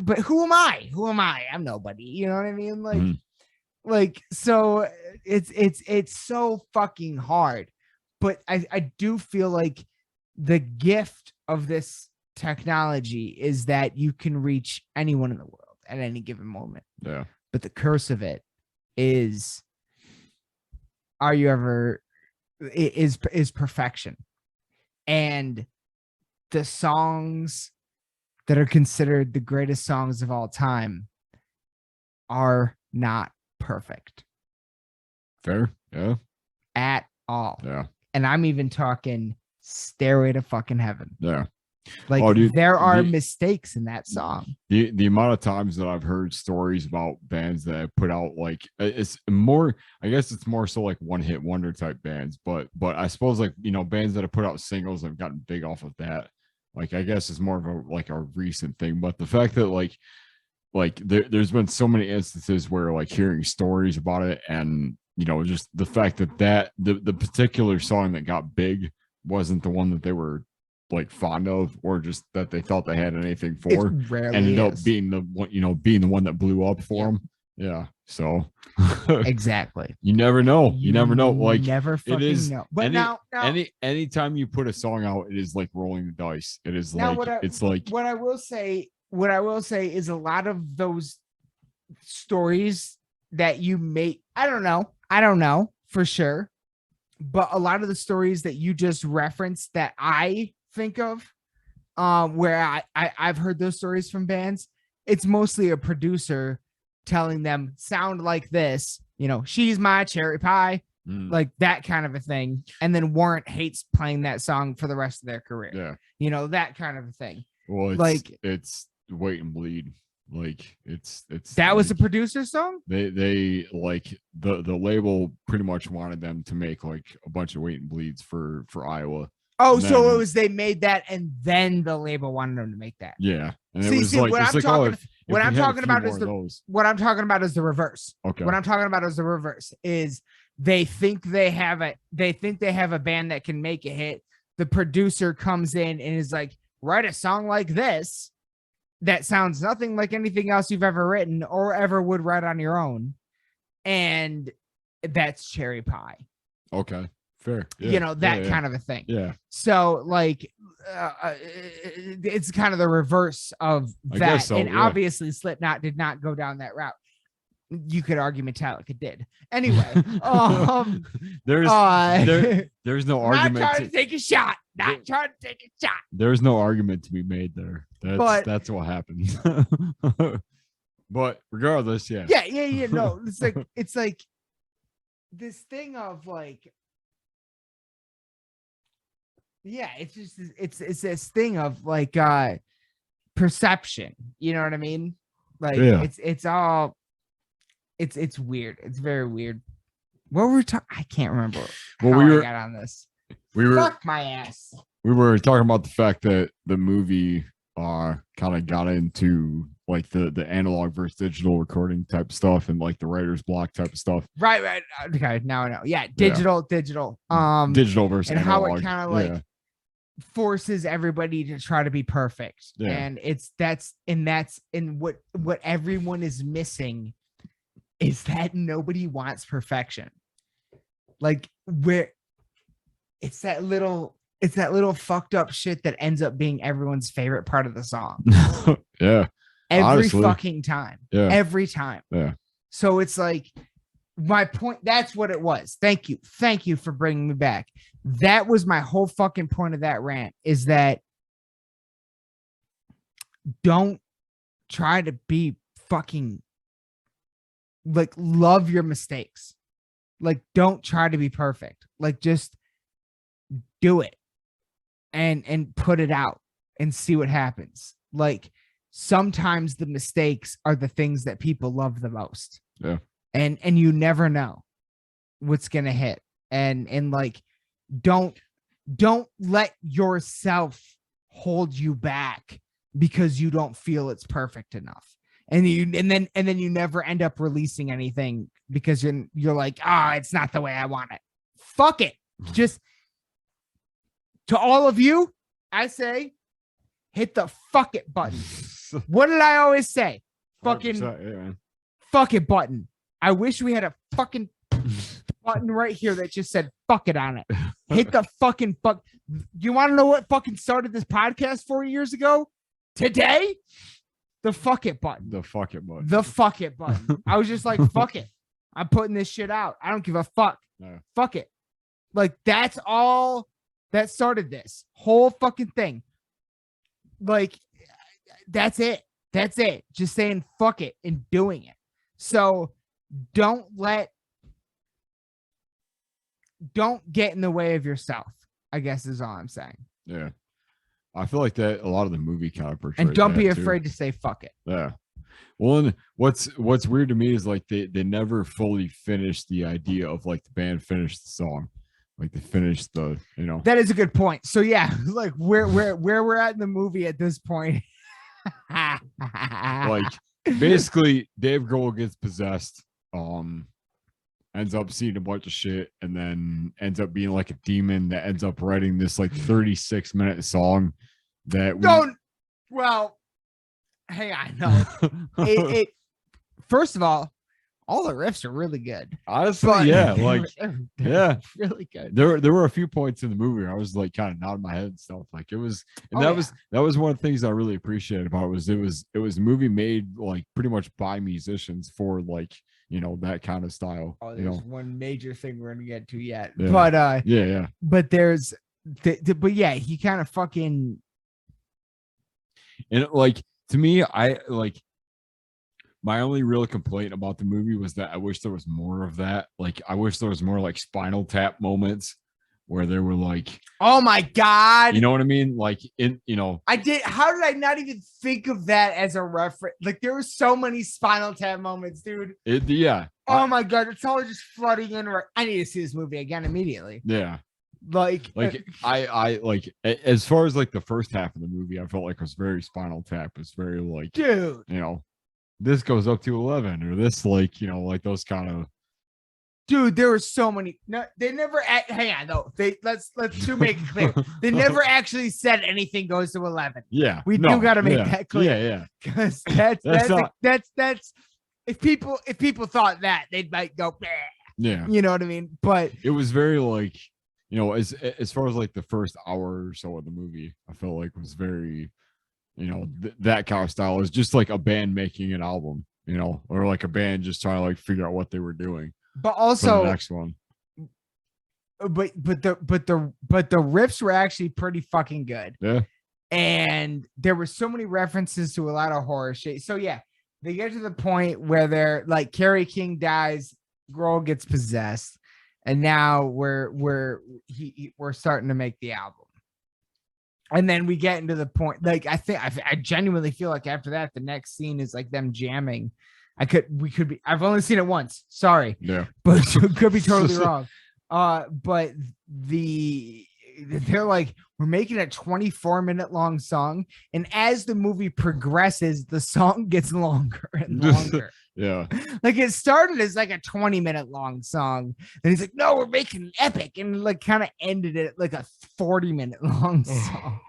but who am I? I'm nobody. You know what I mean? Like, like, so it's so fucking hard. but I do feel like the gift of this technology is that you can reach anyone in the world at any given moment. Yeah. But the curse of it is, is perfection. And the songs that are considered the greatest songs of all time are not perfect. Fair. Yeah. At all. Yeah. And I'm even talking Stairway to Fucking Heaven. Yeah. Like, Oh, dude, there are mistakes in that song. The amount of times that I've heard stories about bands that put out, like, it's more, I guess it's more so like one hit wonder type bands, but I suppose, like, you know, bands that have put out singles have gotten big off of that. Like, I guess it's more of a recent thing, but the fact that there's been so many instances where, like, hearing stories about it, and, you know, just the fact that the particular song that got big wasn't the one that they were, like, fond of, or just that they thought they had anything for, ended up being the one, you know, being the one that blew up for them. Yeah. So Exactly. you never know. You never know. Like, never fucking know. But anytime you put a song out, it is like rolling the dice. It is now like, what I will say is a lot of those stories that you make, I don't know for sure, but a lot of the stories that you just referenced that I think of, where I've heard those stories from bands, it's mostly a producer telling them, sound like this, you know, she's my cherry pie, like that kind of a thing. And then Warrant hates playing that song for the rest of their career. Yeah. You know, that kind of a thing. Well, it's Wait and Bleed. Like, it's that was a like, producer song. They like the label pretty much wanted them to make like a bunch of Wait and Bleeds for Iowa. Oh, And so then, it was they made that and then the label wanted them to make that. Yeah. And See, it was see, like, what it's I'm like, talking- if what we I'm had a talking few about more is of the- those. What I'm talking about is the reverse. Okay. What I'm talking about is the reverse. Is they think they have a band that can make a hit. The producer comes in and is like, write a song like this that sounds nothing like anything else you've ever written or ever would write on your own. And that's cherry pie. Okay. Fair. Yeah. You know, that kind of a thing. Yeah. So, like, it's kind of the reverse of I that. guess so, And yeah. obviously Slipknot did not go down that route. You could argue Metallica did. Anyway, there's no not argument. trying to take a shot. Not trying to take a shot. There's no argument to be made there. That's what happens. But regardless, yeah. Yeah. No, it's like this thing of like, yeah, it's just it's this thing of like perception. You know what I mean? Like, yeah. it's all it's weird. It's very weird. What were we talking? I can't remember. Well, how I got on this. Fuck my ass. We were talking about the fact that the movie kind of got into like the analog versus digital recording type stuff and like the writer's block type of stuff. Right. Okay, now I know. Yeah, digital. Digital versus and analog. how it kind of like forces everybody to try to be perfect. Yeah. And that's what everyone is missing is that nobody wants perfection. Like, where it's that little fucked up shit that ends up being everyone's favorite part of the song. Yeah. Every Honestly. fucking time. Yeah. Every time. Yeah. So it's like, my point, that's what it was. Thank you for bringing me back. That was my whole fucking point of that rant, is that don't try to be fucking, like, love your mistakes. Like, don't try to be perfect. Like, just do it and put it out and see what happens. Like, sometimes the mistakes are the things that people love the most. Yeah. And you never know what's going to hit. And like, don't let yourself hold you back because you don't feel it's perfect enough. And then you never end up releasing anything because you're like, it's not the way I want it. Fuck it. Just, to all of you, I say, hit the fuck it button. What did I always say? Fucking yeah, fuck it button. I wish we had a fucking button right here that just said "fuck it" on it. Hit the fucking fuck. You want to know what fucking started this podcast 4 years ago? Today, the fuck it button. The fuck it button. The fuck it button. I was just like, fuck it. I'm putting this shit out. I don't give a fuck. No. Fuck it. Like, that's all that started this whole fucking thing. Like, that's it. That's it. Just saying fuck it and doing it. So don't get in the way of yourself, I guess is all I'm saying. Yeah. I feel like that a lot of the movie kind of portrays And don't be that, too. afraid to say fuck it. Yeah. Well, and what's weird to me is like they never fully finished the idea of like the band finished the song. Like they finished the, you know. That is a good point. So yeah, like where we're at in the movie at this point. Like basically Dave Grohl gets possessed, ends up seeing a bunch of shit, and then ends up being like a demon that ends up writing this like 36-minute song that well, hang on, no. it first of all the riffs are really good. Honestly, But yeah, like yeah, really good. there were a few points in the movie where I was like kind of nodding my head and stuff. Like it was, and that was one of the things I really appreciated about it was a movie made like pretty much by musicians for like, you know, that kind of style. Oh, you there's know, one major thing we're gonna get to yet. Yeah. But yeah. but there's but yeah, he kind of fucking, And like to me, I like my only real complaint about the movie was that I wish there was more of that. Like I wish there was more like Spinal Tap moments where they were like, oh my god, you know what I mean? Like in, you know, how did I not even think of that as a reference? Like there were so many Spinal Tap moments, dude. Yeah. Oh my god, it's all just flooding in. I need to see this movie again immediately. Yeah. Like I like as far as like the first half of the movie, I felt like it was very Spinal Tap. It's very like, dude, you know, this goes up to 11 or this, like, you know, like those kind of. Dude, there were so many. No, they never. Hang on, though. Let's to make it clear. They never actually said anything goes to 11. Yeah, we do got to make that clear. Yeah. Because that's if people thought that, they might go. Bleh. Yeah, you know what I mean. But it was very like, you know, as far as like the first hour or so of the movie, I felt like was very, you know, that kind of style. Is just like a band making an album, you know, or like a band just trying to like figure out what they were doing. But also the next one. But the riffs were actually pretty fucking good. Yeah. And there were so many references to a lot of horror shit. So yeah, they get to the point where they're like Carrie King dies, Grohl gets possessed, and now we're starting to make the album. And then we get into the point, like I genuinely feel like after that, the next scene is like them jamming. I've only seen it once. Sorry. Yeah. But could be totally wrong. But they're like, we're making a 24-minute long song. And as the movie progresses, the song gets longer and longer. Yeah. Like it started as like a 20-minute long song. And he's like, no, we're making an epic. And like kind of ended it like a 40-minute long song.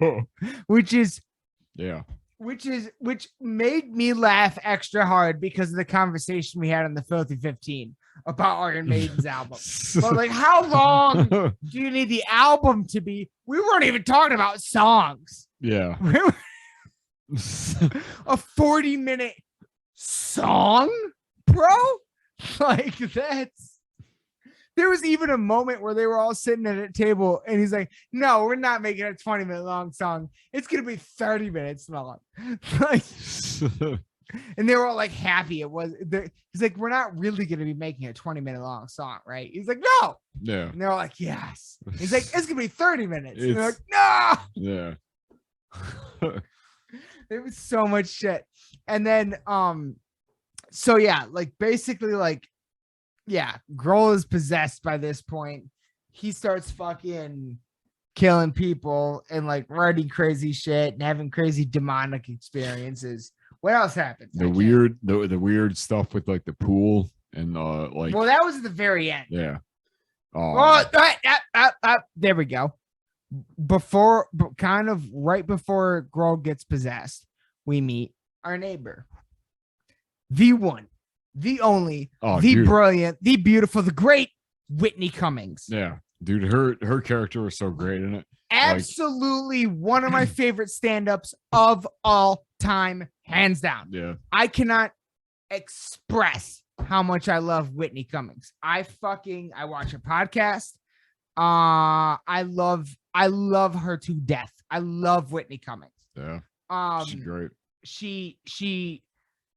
Which made me laugh extra hard because of the conversation we had on the Filthy 15 about Iron Maiden's album. But like, how long do you need the album to be? We weren't even talking about songs. Yeah. A 40-minute song, bro? Like there was even a moment where they were all sitting at a table and he's like, no, we're not making a 20-minute long song. It's going to be 30 minutes long. Like, and they were all like happy. He's like, we're not really going to be making a 20-minute long song, right? He's like, no. Yeah. And they're all like, yes. He's like, it's going to be 30 minutes. And they're like, no. Yeah. There was so much shit. And then, so yeah, like basically like, yeah, Grohl is possessed by this point. He starts fucking killing people and like writing crazy shit and having crazy demonic experiences. What else happens? The weird stuff with like the pool and like. Well, that was at the very end. Yeah. There we go. Kind of right before Grohl gets possessed, we meet our neighbor, the one, the only, brilliant, the beautiful, the great Whitney Cummings. Yeah, dude, her character was so great in it. Absolutely one of my favorite stand-ups of all time, hands down. Yeah, I cannot express how much I love Whitney Cummings. I watch a podcast. I love her to death. I love Whitney Cummings. yeah, she's great. She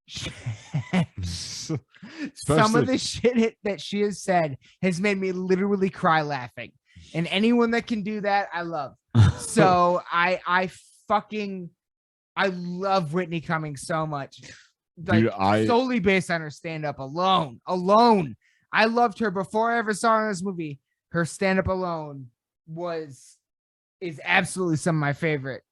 Especially, some of the shit that she has said has made me literally cry laughing. And anyone that can do that, I love. So I love Whitney Cummings so much. Like, dude, solely based on her stand-up alone. I loved her before I ever saw her in this movie. Her stand-up alone is absolutely some of my favorite.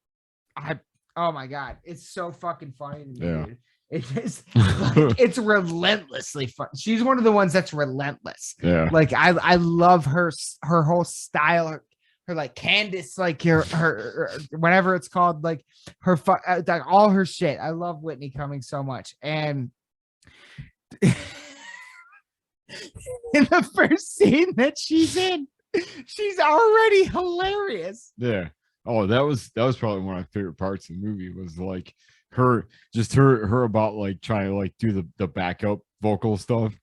Oh my God, it's so fucking funny to me, dude. It is like, it's relentlessly fun. She's one of the ones that's relentless. Yeah. Like I love her whole style, her like Candace, like her whatever it's called, like her like all her shit. I love Whitney Cummings so much. And in the first scene that she's in, she's already hilarious. Yeah. Oh, that was probably one of my favorite parts of the movie, was like her about like trying to like do the backup vocal stuff.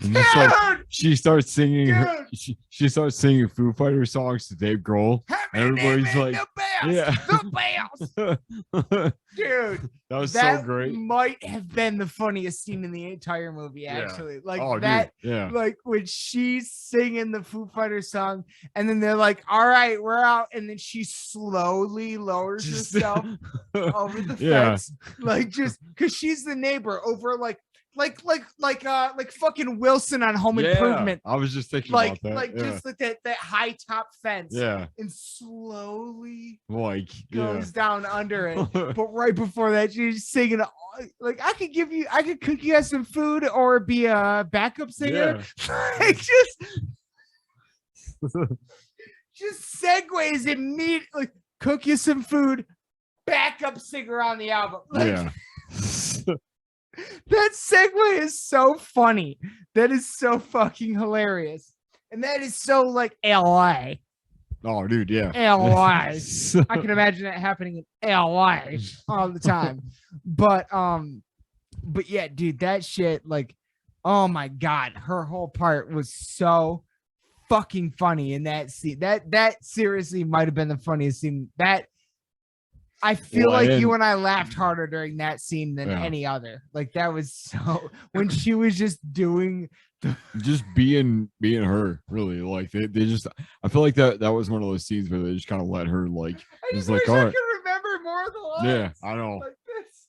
And just like she starts singing she starts singing Foo Fighters songs to Dave Grohl. Everybody's like, the bells. Dude, that was so great. Might have been the funniest scene in the entire movie, actually. Like Dude, yeah. Like when she's singing the Foo Fighters song, and then they're like, "All right, we're out," and then she slowly lowers herself over the fence, like just because she's the neighbor over like fucking Wilson on Home Improvement. I was just thinking about that. Just like that high top fence. Yeah. And slowly goes down under it. But right before that, she's singing like, I could cook you guys some food or be a backup singer. Yeah. Like just segues immediately. Cook you some food, backup singer on the album. Like, that segue is so funny. That is so fucking hilarious. And that is so like LA. Oh, dude, yeah. LA. I can imagine that happening in LA all the time. But yeah, dude, that shit, like, oh my God, her whole part was so fucking funny in that scene. That seriously might have been the funniest scene. That I feel like you and I laughed harder during that scene than any other. Like that was so when she was just doing just being her, really. Like they just, I feel like that was one of those scenes where they just kind of let her like. I just wish I could remember more of the lines. Yeah, I know. Like this.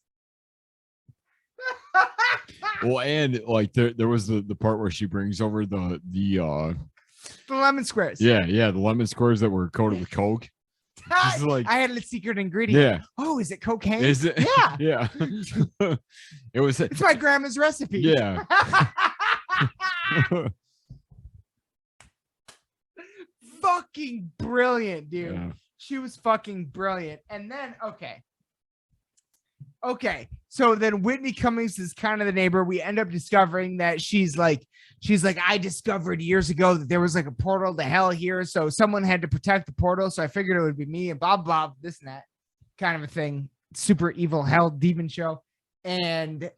Well, and like there was the part where she brings over the lemon squares. Yeah, the lemon squares that were coated with Coke. Like, I had a secret ingredient. Yeah. Oh, is it cocaine? Is it? Yeah. Yeah. It's my grandma's recipe. Yeah. Fucking brilliant, dude. Yeah. She was fucking brilliant. And then, okay. So then Whitney Cummings is kind of the neighbor. We end up discovering that she's like, I discovered years ago that there was like a portal to hell here. So someone had to protect the portal. So I figured it would be me and blah, blah, this and that kind of a thing. Super evil hell demon show. And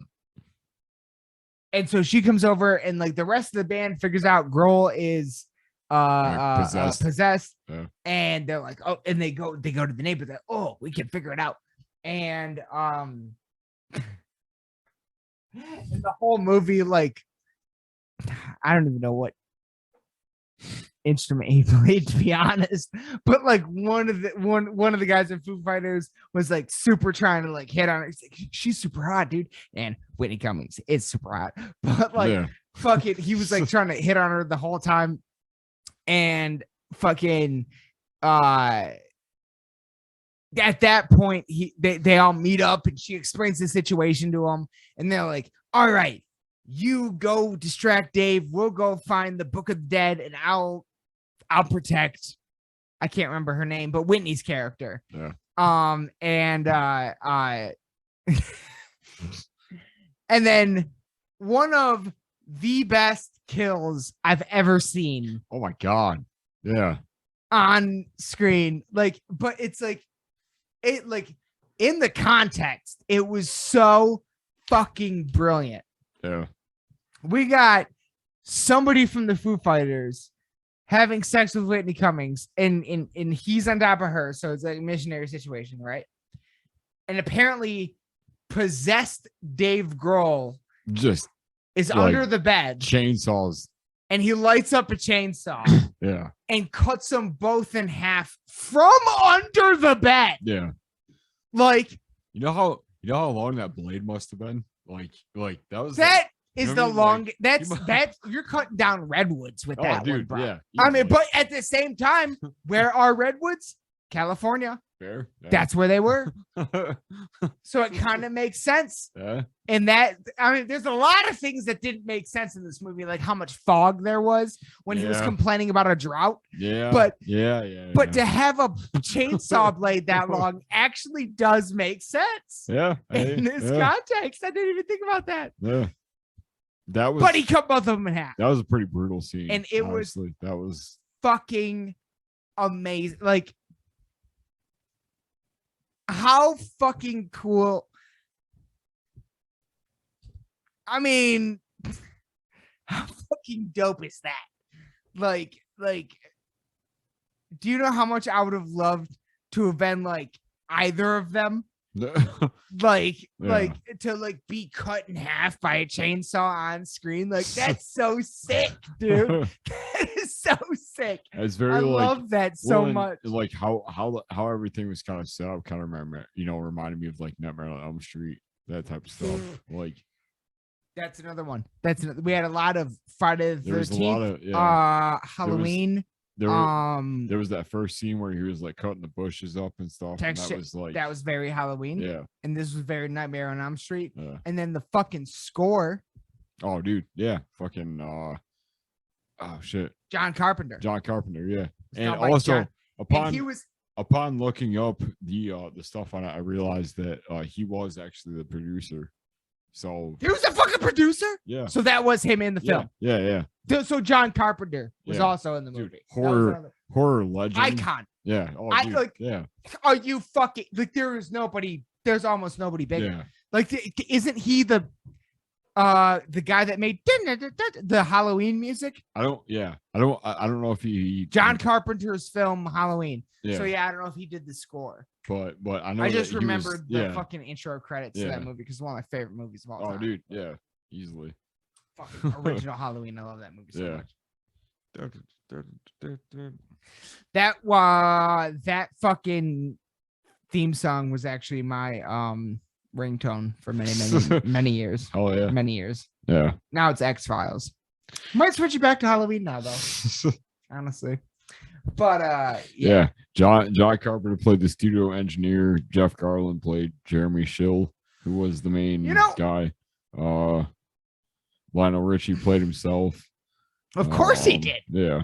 so she comes over and like the rest of the band figures out Grohl is possessed. Yeah. And they're like, oh, and they go to the neighbor. They're like, oh, we can figure it out. And and the whole movie, like, I don't even know what instrument he played, to be honest. But like one of the guys in Foo Fighters was like super trying to like hit on her. He's like, she's super hot, dude. And Whitney Cummings is super hot. But like fuck it, he was like trying to hit on her the whole time. And fucking at that point, they all meet up and she explains the situation to him, and they're like, all right, you go distract Dave, we'll go find the Book of the Dead, and I'll protect, I can't remember her name, but Whitney's character. Yeah. And and then one of the best kills I've ever seen Oh my god. Yeah. on screen. Like, but it's like it like in the context, it was so fucking brilliant. Yeah. We got somebody from the Foo Fighters having sex with Whitney Cummings, and he's on top of her, so it's like a missionary situation, right? And apparently, possessed Dave Grohl Just is like under the bed, chainsaws. and he lights up a chainsaw Yeah. and cuts them both in half from under the bed. Yeah. Like You know how long that blade must have been? Like that was that is you the know what I mean? long. Like, That's you mu- that you're cutting down redwoods with oh, that one, dude, bro. yeah. I mean, easily. but at the same time, where are redwoods? California. fair. Yeah. That's where they were. So it kind of makes sense. yeah. And that, I mean, there's a lot of things that didn't make sense in this movie, like how much fog there was when he was Yeah. complaining about a drought. Yeah. But- yeah. But to have a chainsaw blade that long actually does make sense yeah. in this context. I didn't even think about that. Yeah. That was But he cut both of them in half. that was a pretty brutal scene. And it was- honestly. That was Fucking amazing. Like, how fucking cool. I mean, how fucking dope is that? Like, do you know how much I would have loved to have been like either of them? Like to like be cut in half by a chainsaw on screen. Like, that's so sick, dude. That is so sick. It's very I like love that so well, and, much. like how everything was kind of set up kind of reminded me of like Nightmare on Elm Street, that type of stuff. Like That's another one. We had a lot of Friday the there was a lot 13th, of Halloween. there was that first scene where he was like cutting the bushes up and stuff. And Texture- that was like that was very Halloween. yeah. And this was very Nightmare on Elm Street. Yeah. And then the fucking score, Oh, dude. Yeah. Fucking. Oh shit. John Carpenter. John Carpenter. Yeah. It's And done by also John- upon and he was upon looking up the stuff on it, I realized that he was actually the producer. So he was a fucking producer. yeah. So that was him in the film. Yeah. So John Carpenter was Yeah. also in the Dude, movie. That was another horror legend. icon. Yeah. Oh, I dude. like- yeah. Are you fucking like? There's almost nobody bigger. Yeah. Like, isn't he the guy that made the Halloween music? I don't know if he John Carpenter's film Halloween. Yeah. So yeah, I don't know if he did the score. but I know I that just he was- remembered the yeah. fucking intro credits to Yeah. that movie because it's one of my favorite movies of all time. Oh, dude. Yeah. Easily. Fucking original Halloween. I love that movie so Yeah. much. That fucking theme song was actually my ringtone for many years. Oh yeah. Many years. Yeah. Now it's X-Files. Might switch it back to Halloween now though, honestly. But Yeah. John Carpenter played the studio engineer. Jeff Garland played Jeremy Schill, who was the main guy. Lionel Richie played himself. Of course he did. Yeah.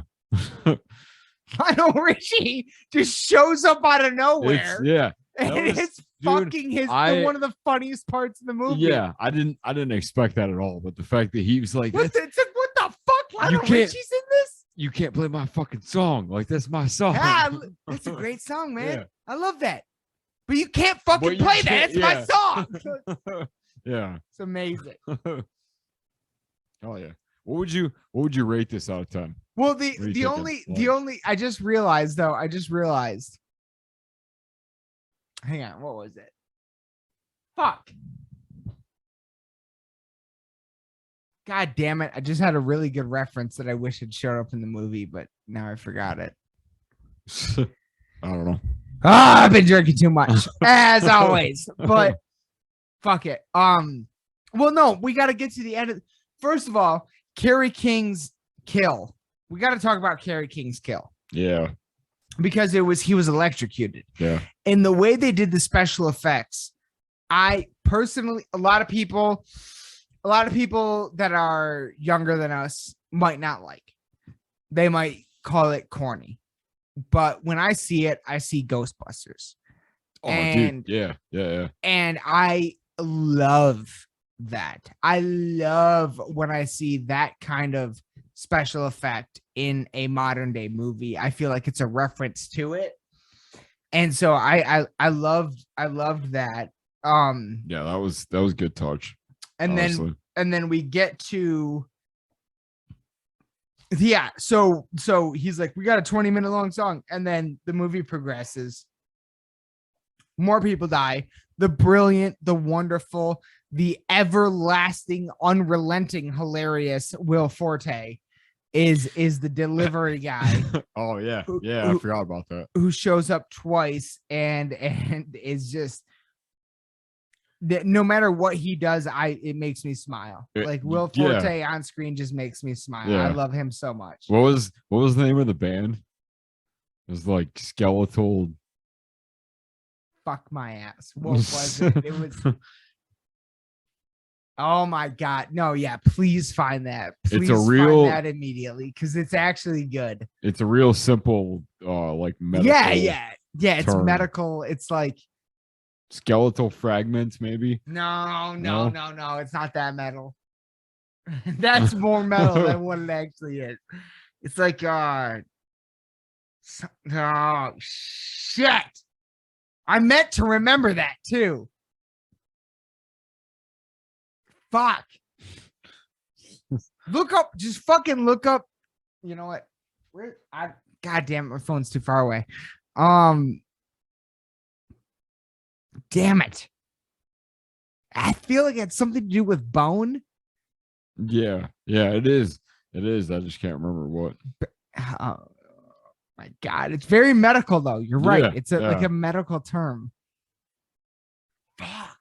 Lionel Richie just shows up out of nowhere. Yeah. And that was- it's dude, fucking one of the funniest parts of the movie. Yeah. I didn't expect that at all. But the fact that he was like, What the fuck? Lionel can't- Richie's in this? you can't play my fucking song. Like, that's my song. Yeah, that's a great song, man. Yeah. I love that. But you can't fucking But you play that. can't- It's my song. Yeah. It's amazing. Oh yeah. What would you rate this out of 10? Well, do you the think only I just realized. Hang on, what was it? Fuck. God damn it. I just had a really good reference that I wish had showed up in the movie, but now I forgot it. I don't know. I've been drinking too much, as always. But fuck it. Well, no, we gotta get to the end of first of all, Kerry King's kill. We gotta talk about Kerry King's kill. Yeah. Because he was electrocuted. Yeah. And the way they did the special effects, I personally, a lot of people that are younger than us might not like. They might call it corny. But when I see it, I see Ghostbusters. Oh, And- dude. Yeah. And I love that. I love when I see that kind of special effect in a modern day movie. I feel like it's a reference to it. And so I loved that. Yeah, that was good touch. And honestly. then we get to so he's like, we got a 20-minute long song, and then the movie progresses. More people die. The brilliant, the wonderful, the everlasting, unrelenting, hilarious Will Forte is the delivery guy. Oh yeah, Who- I who- forgot about that. Who shows up twice and is just that no matter what he does, it makes me smile. Like Will Forte on screen just makes me smile. Yeah. I love him so much. What was the name of the band? It was like Skeletal. Fuck my ass. What was it? It was. Oh my god. No, yeah, please find that. Please real- find that immediately, because it's actually good. It's a real simple like medical Yeah. It's term. medical. It's like skeletal fragments, maybe. no, No? it's not that metal. That's more metal than what it actually is. It's like oh shit. I meant to remember that too. Fuck. Just fucking look up. You know what? God damn it, my phone's too far away. Damn it. I feel like it's something to do with bone. Yeah, it is. It is. I just can't remember what. Oh my god, it's very medical though. You're right. Yeah, It's like a medical term. Fuck.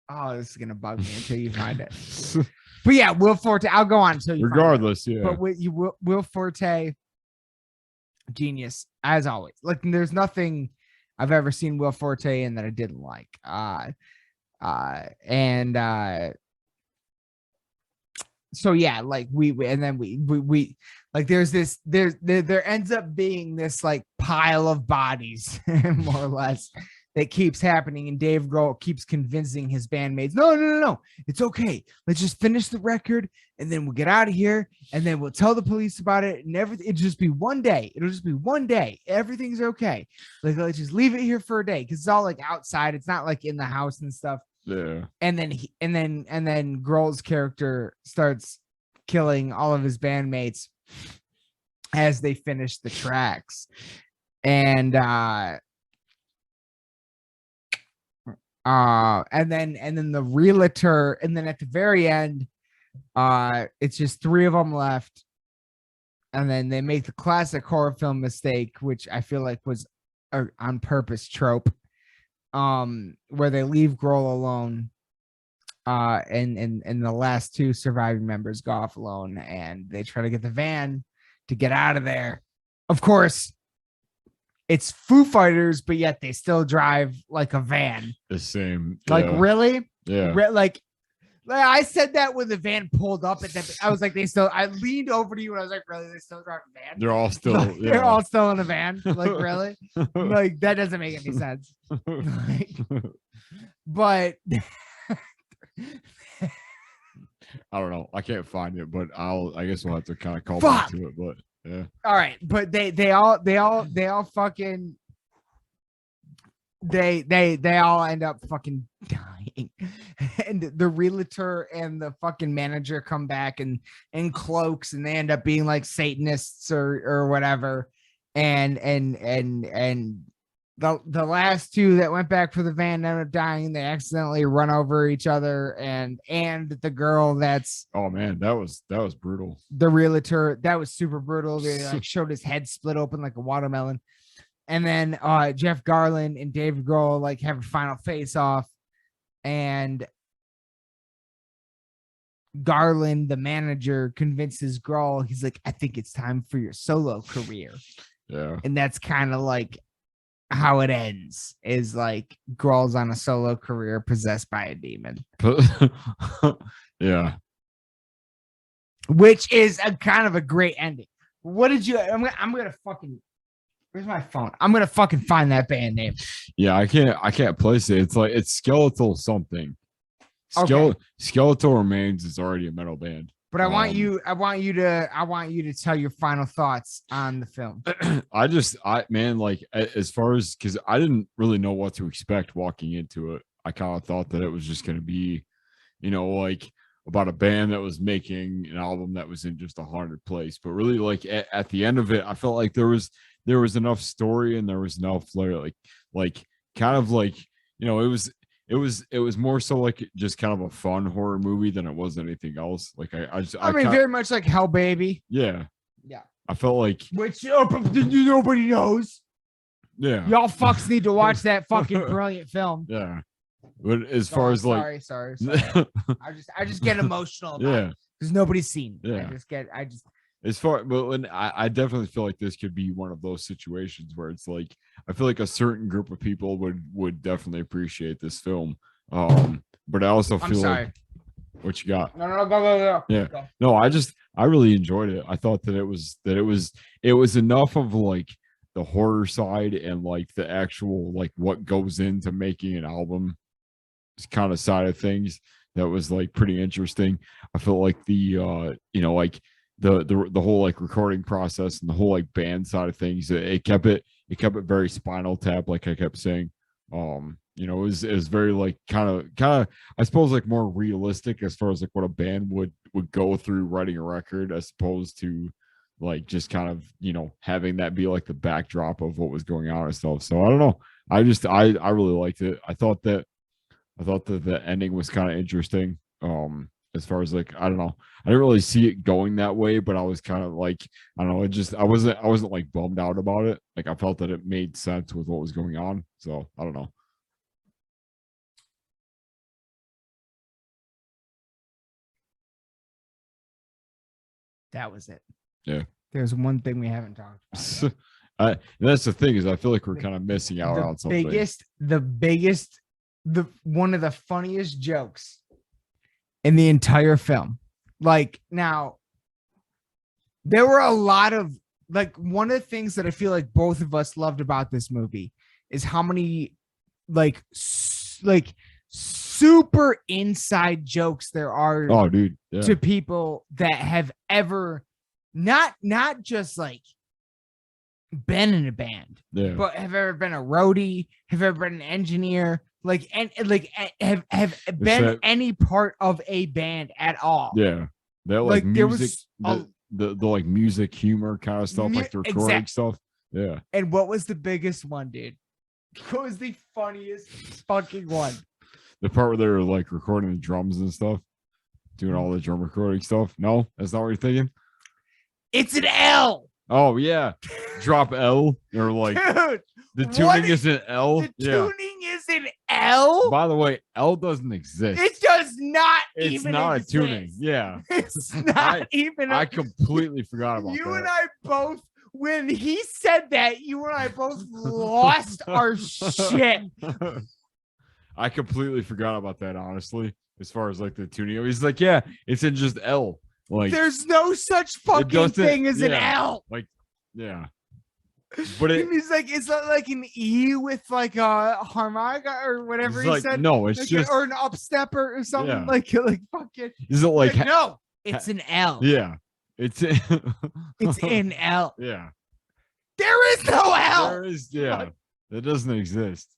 Oh, this is gonna bug me until you find it. But yeah, Will Forte. I'll go on until you. Regardless, yeah. But Will Forte, genius as always. Like there's nothing I've ever seen Will Forte in that I didn't like. So yeah, like we like there ends up being this like pile of bodies more or less that keeps happening, and Dave Grohl keeps convincing his bandmates, no, it's okay, let's just finish the record and then we'll get out of here and then we'll tell the police about it and everything. It'll just be one day, everything's okay, like let's just leave it here for a day, because it's all like outside, it's not like in the house and stuff. Yeah. And then Grohl's character starts killing all of his bandmates as they finish the tracks. And then the realtor, and then at the very end, it's just three of them left. And then they make the classic horror film mistake, which I feel like was a on purpose trope. Where they leave Grohl alone, and the last two surviving members go off alone, and they try to get the van to get out of there. Of course, it's Foo Fighters, but yet they still drive like a van. The same. Like really? Yeah. Like I said that when the van pulled up, and I was like, I leaned over to you and I was like, really? They still drive a van? They're all still. Like, they're all still in a van. Like really? Like that doesn't make any sense. Like, but I don't know. I can't find it, but I guess we'll have to kind of call Fuck. back to it. But yeah. all right, but they all fucking they all end up fucking dying, and the realtor and the fucking manager come back in cloaks, and they end up being like Satanists or whatever, and the last two that went back for the van ended up dying. They accidentally run over each other, and the girl that's Oh man, that was brutal. the realtor, that was super brutal. They like showed his head split open like a watermelon. And then Jeff Garland and Dave Grohl like have a final face off, and Garland, the manager, convinces Grohl, he's like, I think it's time for your solo career. Yeah. And that's kind of like how it ends, is like Grohl's on a solo career possessed by a demon, Yeah. which is a kind of a great ending. What did you? I'm gonna fucking Where's my phone? I'm gonna fucking find that band name. Yeah, I can't place it. It's like it's Skeletal something. Okay. Skeletal Remains is already a metal band. But I want you to tell your final thoughts on the film. As far as because I didn't really know what to expect walking into it. I kind of thought that it was just going to be, like about a band that was making an album that was in just a haunted place. But really, like at the end of it, I felt like there was enough story and there was enough like kind of like it was more so like just kind of a fun horror movie than it was anything else. Like I mean, very much like Hell Baby. Yeah. Yeah. I felt like which nobody knows. Yeah. Y'all fucks need to watch that fucking brilliant film. Yeah. But as far as like sorry. I just get emotional about it because nobody's seen it. Yeah. I definitely feel like this could be one of those situations where it's like I feel like a certain group of people would definitely appreciate this film. But I also feel like what you got? No, go. Yeah. Go. No, I really enjoyed it. I thought that it was enough of like the horror side and like the actual like what goes into making an album kind of side of things that was like pretty interesting. I felt like the like the whole like recording process and the whole like band side of things, it kept it very Spinal Tap, like I kept saying. It was very like kind of I suppose like more realistic as far as like what a band would go through writing a record as opposed to like just kind of having that be like the backdrop of what was going on and stuff. So I don't know, I really liked it. I thought that the ending was kind of interesting. As far as like I don't know, I didn't really see it going that way, but I was kind of like I don't know, I wasn't like bummed out about it. Like I felt that it made sense with what was going on. So I don't know. That was it. Yeah. There's one thing we haven't talked about. That's the thing is I feel like we're kind of missing out on something. The one of the funniest jokes in the entire film. Like now, there were a lot of like one of the things that I feel like both of us loved about this movie is how many like super inside jokes there are. Oh, dude, yeah. To people that have ever not just like been in a band, but have ever been a roadie, have ever been an engineer, like and like have been any part of a band at all. Yeah, that like music, there was the like music humor kind of stuff, like the recording stuff. Yeah. And what was the biggest one, dude? What was the funniest fucking one? The part where they were like recording the drums and stuff, doing all the drum recording stuff. No, that's not what you're thinking. It's an L. Oh yeah, drop L or like dude, the tuning is an L. The tuning is an L. By the way, L doesn't exist. It does not. It's even not exist. a tuning. Yeah, it's not even. I completely forgot about you that. And I both. When he said that, you and I both lost our shit. I completely forgot about that, honestly. As far as like the tuning, he's like, yeah, it's in just L. Like, there's no such fucking thing as an L. Like, yeah. But he's like, it's not like an E with like a harmonica or whatever he like, said. No, it's like just or an upstep or something. Yeah. Like fucking. Is it like no? It's an L. Yeah, it's an L. Yeah. There is no L. There is, yeah. That doesn't exist.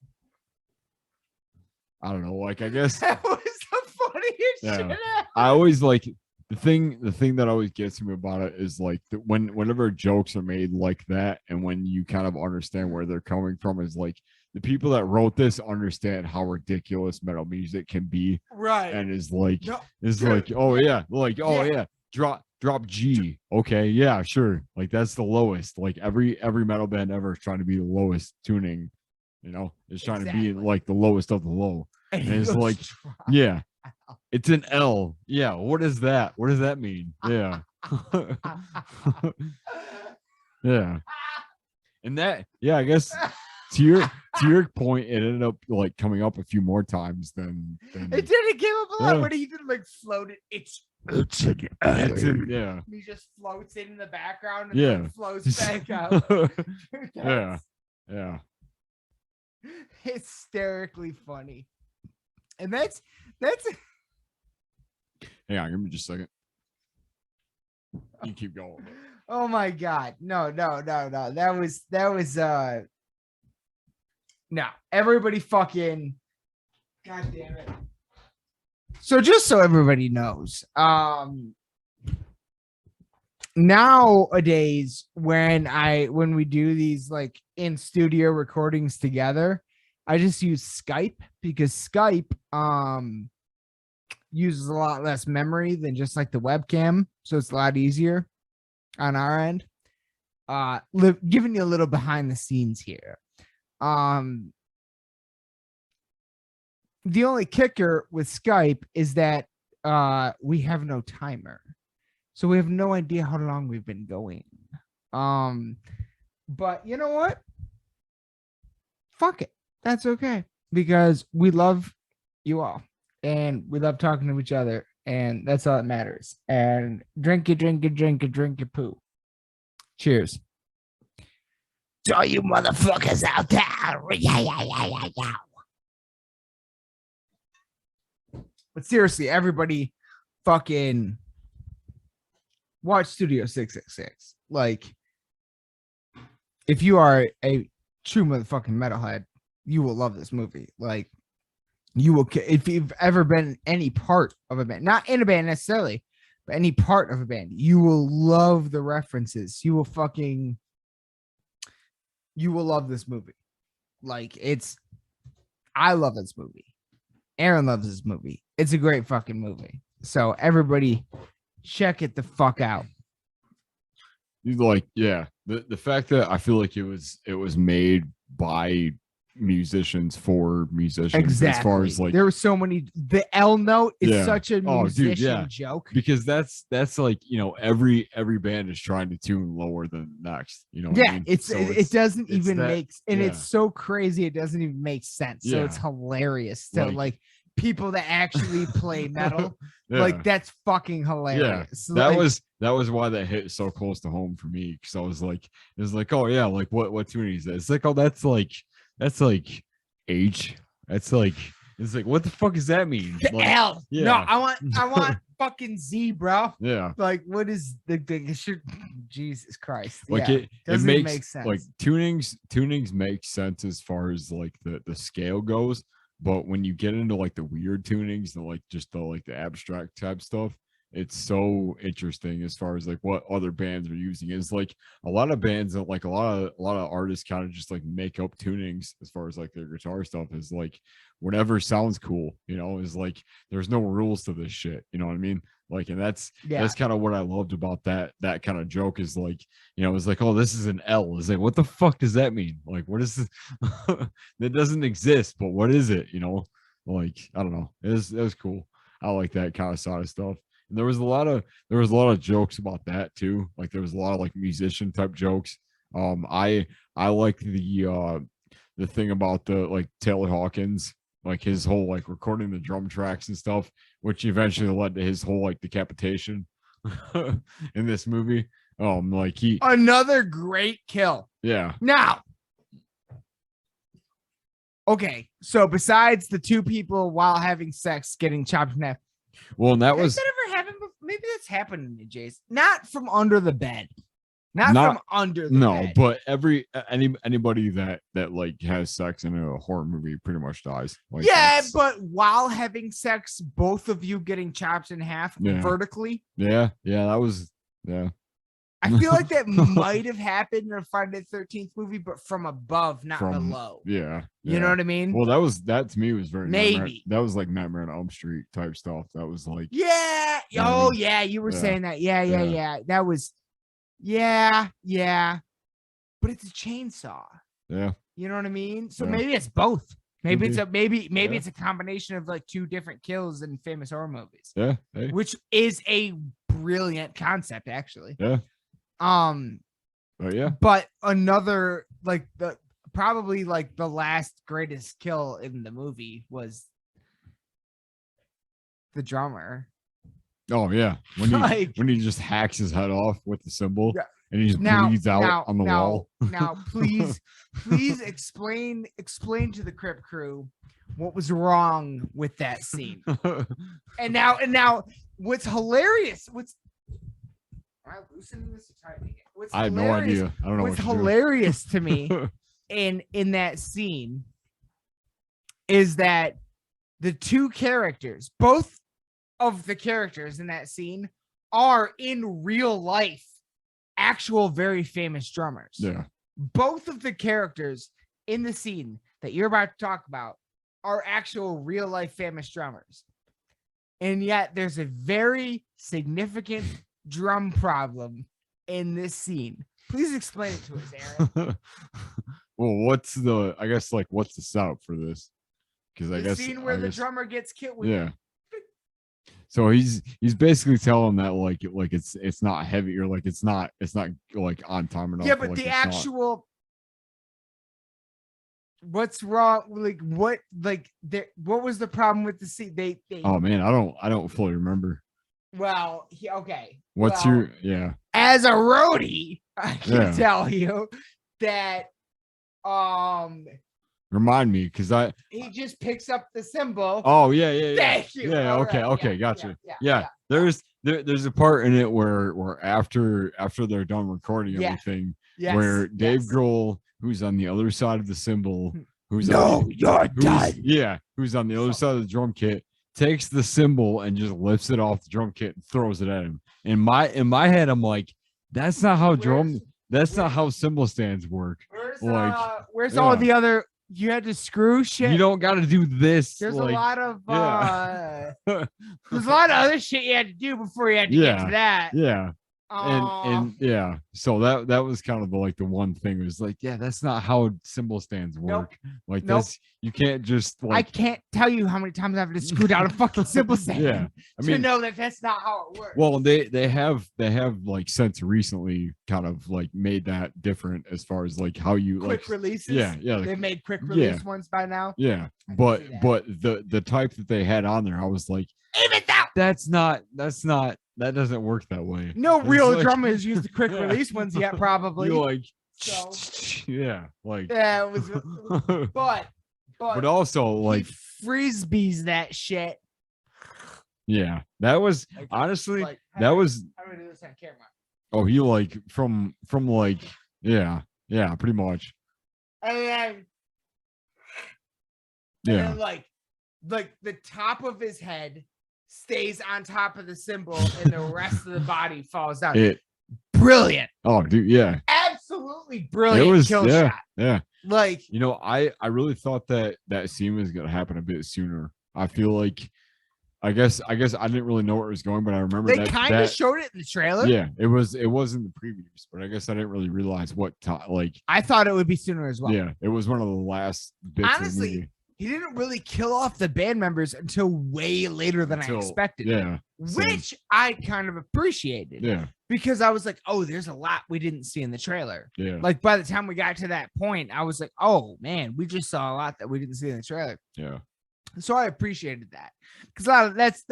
I don't know. Like, I guess that was the funniest shit ever. I always like the thing that always gets me about it is like whenever jokes are made like that, and when you kind of understand where they're coming from, is like the people that wrote this understand how ridiculous metal music can be, right? And is like, oh yeah, like oh yeah, drop G, okay, yeah, sure, like that's the lowest. Like every metal band ever is trying to be the lowest tuning, is trying to be like the lowest of the low, and it's like, yeah. It's an L. Yeah. What is that? What does that mean? Yeah. Yeah. And that, yeah, I guess to your point, it ended up like coming up a few more times than it didn't came up a lot, but he did like float it. It's It's an alley. It's in, yeah. He just floats in the background and Yeah. then floats back out. Dude, Yeah. that's Yeah. hysterically funny. And that's Hang on, give me just a second. You keep going. oh my god. No. That was no, everybody fucking god damn it. So just so everybody knows, nowadays when we do these like in studio recordings together, I just use Skype because Skype uses a lot less memory than just like the webcam, so it's a lot easier on our end. Giving you a little behind the scenes here. The only kicker with Skype is that we have no timer. So we have no idea how long we've been going. But you know what? Fuck it. That's okay. Because we love you all. And we love talking to each other. And that's all that matters. And drink it, poo. Cheers. To all you motherfuckers out there. Yeah. But seriously, everybody fucking watch Studio 666. Like, if you are a true motherfucking metalhead, you will love this movie. Like, you will, if you've ever been any part of a band, not in a band necessarily, but any part of a band, you will love the references. You will love this movie. Like, I love this movie. Aaron loves this movie. It's a great fucking movie. So everybody check it the fuck out. Like, yeah, the fact that I feel like it was made by musicians for musicians. Exactly. As far as like there were so many. The L note is Yeah. such a Oh, dude, musician yeah. joke. because that's like, you know, every band is trying to tune lower than the next. You know what I Yeah, mean? it doesn't it's even that- make, and yeah. it's so crazy it doesn't even make sense. So Yeah. it's hilarious to like people that actually play metal. Yeah. Like, that's fucking hilarious. That Like, was why that hit so close to home for me, because I was like, it was like, oh yeah, like what tuning is that? It's like, oh, that's like H. That's like, it's like, what the fuck does that mean? the Like, L. yeah. No, I want fucking Z, bro. yeah. Like, what is the shit? Jesus Christ. Like, Yeah, it doesn't makes make sense. like tunings make sense as far as like the scale goes, but when you get into like the weird tunings and like just the abstract type stuff, it's so interesting as far as like what other bands are using. Is like a lot of bands that like a lot of artists kind of just like make up tunings as far as like their guitar stuff, is like whatever sounds cool, you know, is like there's no rules to this shit, you know what I mean? Like, and that's kind of what I loved about that kind of joke, is like, you know, it's like, oh, this is an L. Is like, what the fuck does that mean? Like, what is this? That doesn't exist, but what is it? You know, like, I don't know. It was cool. I like that kind of side of stuff. And there was a lot of jokes about that too. Like, there was a lot of like musician type jokes. I liked the thing about the like Taylor Hawkins, like his whole like recording the drum tracks and stuff, which eventually led to his whole like decapitation in this movie. Like Another great kill. yeah. Now, okay, so besides the two people while having sex getting chopped in half, Well, and that has was that ever happened before? Maybe that's happened to me, Jace. Not from under the bed. Not from under the bed. but anybody that like has sex in a horror movie pretty much dies. Like, Yeah, that's- but while having sex, both of you getting chopped in half Yeah. vertically. yeah, that was I feel like that might have happened in a Friday the 13th movie, but from above, not From- below. yeah. You know what I mean? Well, that to me was very Maybe. that was like Nightmare on Elm Street type stuff. That was like Yeah. You know what I Oh, mean? yeah. You were Yeah. saying that. Yeah. That was, yeah. But it's a chainsaw. yeah. You know what I mean? So Yeah. maybe it's both. Maybe Could it's be. a maybe Yeah. it's a combination of like two different kills in famous horror movies, Yeah. Hey. which is a brilliant concept, actually. Yeah. But yeah. But another like probably like the last greatest kill in the movie was the drummer. Oh yeah, Like- when he just hacks his head off with the symbol, Yeah. and he just bleeds out on the wall. Now, please explain to the Crip crew what was wrong with that scene. And now, what's hilarious? Am I loosening this or tightening it? What's I have no hilarious- idea. I don't know What's what you're doing. hilarious to me in that scene is that the two characters, both of the characters in that scene, are in real life actual very famous drummers. Yeah. Both of the characters in the scene that you're about to talk about are actual real life famous drummers. And yet there's a very significant drum problem in this scene. Please explain it to us, Aaron. Well, what's the setup for this? Because I The guess scene where the drummer gets killed with yeah. So he's basically telling that like it's not heavy, or like it's not like on time enough. Yeah, but like, the it's not- actual what's wrong? What was the problem with the scene? They Oh man, I don't fully remember. okay. What's Well, your yeah? as a roadie, I can Yeah. tell you that Remind me, because he just picks up the symbol. oh yeah. Thank you. Yeah, All okay, right, okay, yeah, gotcha. yeah, Yeah, there's a part in it where after they're done recording Yeah. everything, Yes, where Dave yes. Grohl, who's on the other side of the cymbal, who's you're who's on the other side of the drum kit, takes the cymbal and just lifts it off the drum kit and throws it at him. In my head, I'm like, that's not how not how cymbal stands work. Where's yeah. all the other? You had to screw shit. You don't got to do this. There's like, a lot of yeah. there's a lot of other shit you had to do before you had to get to that. Yeah. And yeah, so that was kind of the one thing, was like, yeah, that's not how cymbal stands work. Like that's, you can't just I like, can't tell you how many times I've had to screw down a fucking cymbal stand yeah, I to mean, know that that's not how it works. well, they have like since recently kind of like made that different as far as like how you quick like releases. yeah They've made quick release ones by now. yeah, I can but see that. the type that they had on there, I was like, Even that that doesn't work that way. no It's real like- drummer has used the quick Yeah. release ones yet, probably. You like So- yeah, like Yeah, it was but but also like he frisbees that shit. yeah, that was Like- honestly Like, that was how do I do this on camera? oh, he like from like yeah pretty much And then, and yeah then like the top of his head stays on top of the cymbal and the rest of the body falls down. it Brilliant. oh dude yeah Absolutely brilliant it was kill yeah shot. yeah. Like You know, I really thought that scene was gonna happen a bit sooner. I feel like, I guess I didn't really know where it was going, but I remember they that kind of that- showed it in the trailer. yeah, it was in the previews, but I guess I didn't really realize what like I thought it would be sooner as well. yeah, it was one of the last bits Honestly, of the movie. he didn't really kill off the band members until way later than I Until- expected. Yeah, same. Which I kind of appreciated yeah, because I was like, oh, there's a lot we didn't see in the trailer. yeah, Like by the time we got to that point, I was like, oh man, we just saw a lot that we didn't see in the trailer. yeah, So I appreciated that because a lot of that's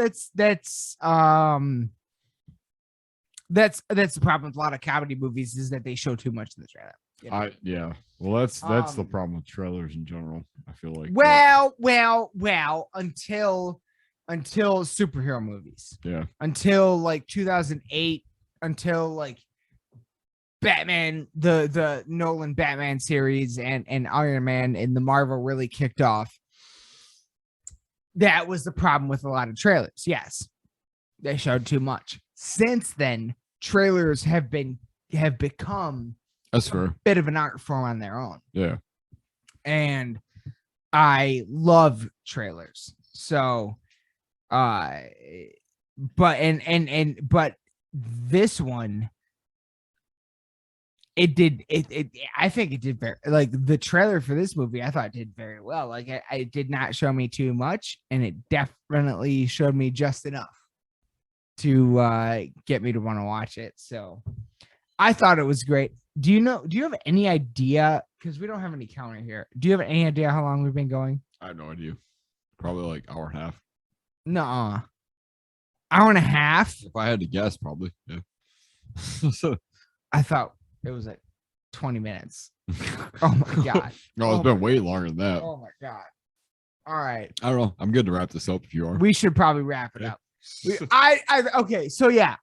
the problem with a lot of comedy movies is that they show too much in the trailer. You know? yeah. Well, that's the Um, problem with trailers in general. I feel like. Well, until superhero movies, Yeah, until like 2008, until like Batman, the Nolan Batman series and Iron Man and the Marvel really kicked off. That was the problem with a lot of trailers. Yes, they showed too much. Since then, trailers have become that's a fair. bit of an art form on their own. Yeah, And I love trailers. So but this one I think it did very, like the trailer for this movie I thought did very well. Like it did not show me too much and it definitely showed me just enough to get me to want to watch it. So I thought it was great. Do you have any idea, because we don't have any counter here, do you have any idea how long we've been going? I have no idea. Probably like hour and a half. Nuh-uh. hour and a half. If I had to guess, probably. Yeah. So, I thought it was like 20 minutes. Oh my God. no, it's been way longer than that. Oh my God. All right. I don't know. I'm good to wrap this up if you are. We should probably wrap it Yeah. up. Okay. So yeah.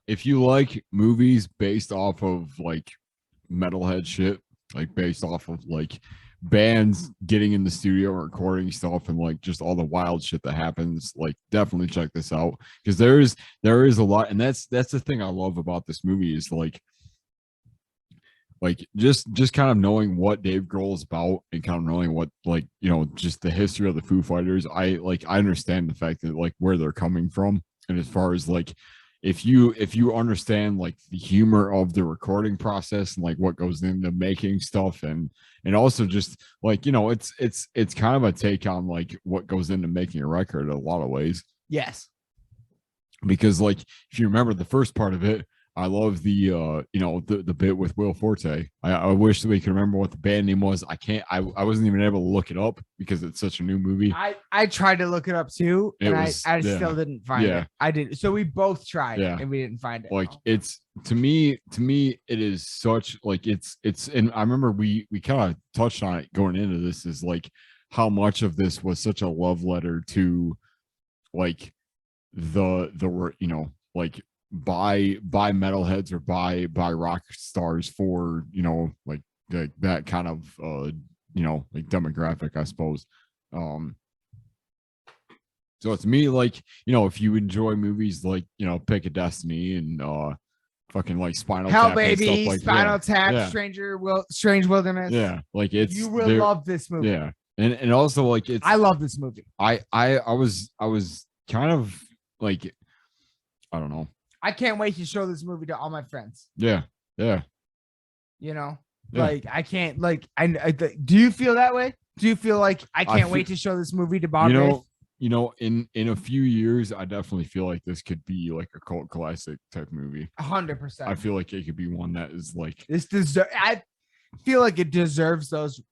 If you like movies based off of like metalhead shit, like based off of like bands getting in the studio and recording stuff and like just all the wild shit that happens, like definitely check this out, because there is a lot. And that's the thing I love about this movie is like just kind of knowing what Dave Grohl is about and kind of knowing what, like, you know, just the history of the Foo Fighters. I understand the fact that like where they're coming from, and as far as like if you understand like the humor of the recording process and like what goes into making stuff, and also just like, you know, it's kind of a take on like what goes into making a record in a lot of ways. Yes. Because like if you remember the first part of it, I love the you know, the bit with Will Forte. I wish that we could remember what the band name was. I wasn't even able to look it up because it's such a new movie. I tried to look it up too, and I still didn't find it. I did. So we both tried and we didn't find it. Like it's to me it is such like it's and I remember we kind of touched on it going into this, is like how much of this was such a love letter to like the you know, like by metalheads or by rock stars for, you know, like that kind of you know, like demographic, I suppose. So to me, like, you know, if you enjoy movies like, you know, Pick a Destiny and fucking like Spinal Hell Tap Baby, and stuff like Spinal that. Tap, Yeah. Strange Wilderness. Yeah, like You will love this movie. Yeah, and also like it's I love this movie. I was kind of like, I don't know. I can't wait to show this movie to all my friends. Yeah. You know, Yeah. like I can't like do you feel that way? Do you feel like I can't wait to show this movie to Bob? You know, in a few years, I definitely feel like this could be like a cult classic type movie. 100%. I feel like it could be one that is like I feel like it deserves those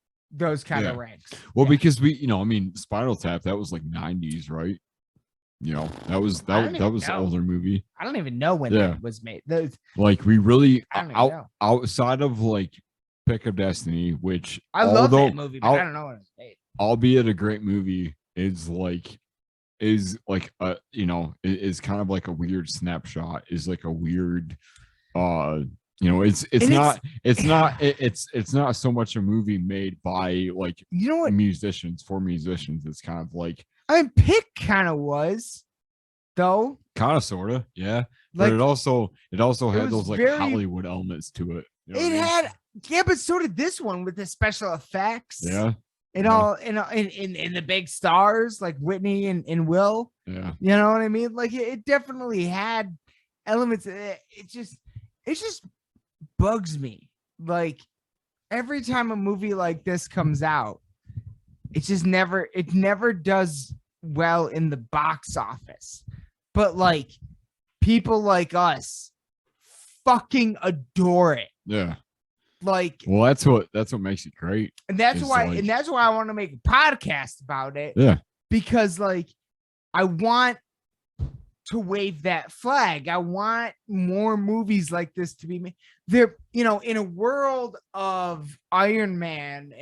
kind of ranks. Well, because we, you know, I mean, Spinal Tap, that was like 90s, right? You know, that was an older movie. I don't even know when that was made. Like we really outside of like Pick of Destiny, which I love that movie, but I don't know when it was made. Albeit a great movie, is like a, you know, is kind of like a weird snapshot, is like a weird you know, it's not so much a movie made by like, you know what, musicians for musicians. It's kind of like, I mean, Pick kind of was, though. Kind of, sort of, yeah. Like, but it also had those like very, Hollywood elements to it. You know it had, yeah, but so did this one with the special effects. Yeah. And all in the big stars like Whitney and Will. Yeah. You know what I mean? Like it definitely had elements. It just bugs me. Like every time a movie like this comes out, it never does well in the box office. But like people like us fucking adore it. Yeah. Like, well, that's what makes it great. And that's why I want to make a podcast about it. Yeah. Because like I want to wave that flag. I want more movies like this to be made. There, you know, in a world of Iron Man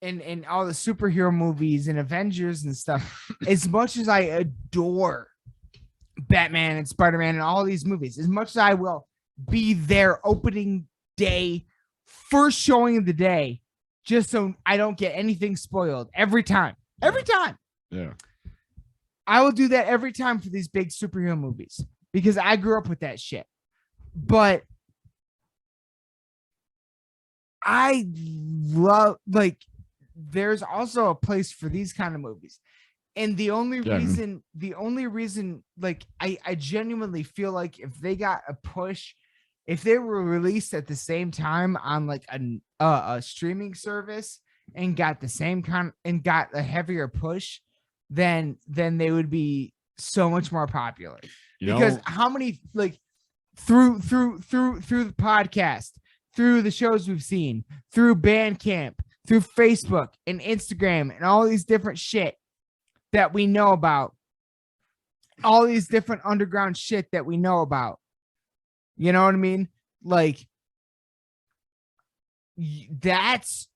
and all the superhero movies and Avengers and stuff, as much as I adore Batman and Spider-Man and all these movies, as much as I will be there opening day, first showing of the day, just so I don't get anything spoiled every time. Yeah. I will do that every time for these big superhero movies because I grew up with that shit. But I love, like, there's also a place for these kind of movies. And the only reason, like, I genuinely feel like if they got a push, if they were released at the same time on like a streaming service and got the same kind and got a heavier push, then they would be so much more popular. Because how many, like, through the podcast, through the shows we've seen, through Bandcamp, through Facebook and Instagram and all these different shit that we know about, all these different underground shit that we know about. You know what I mean? Like, that's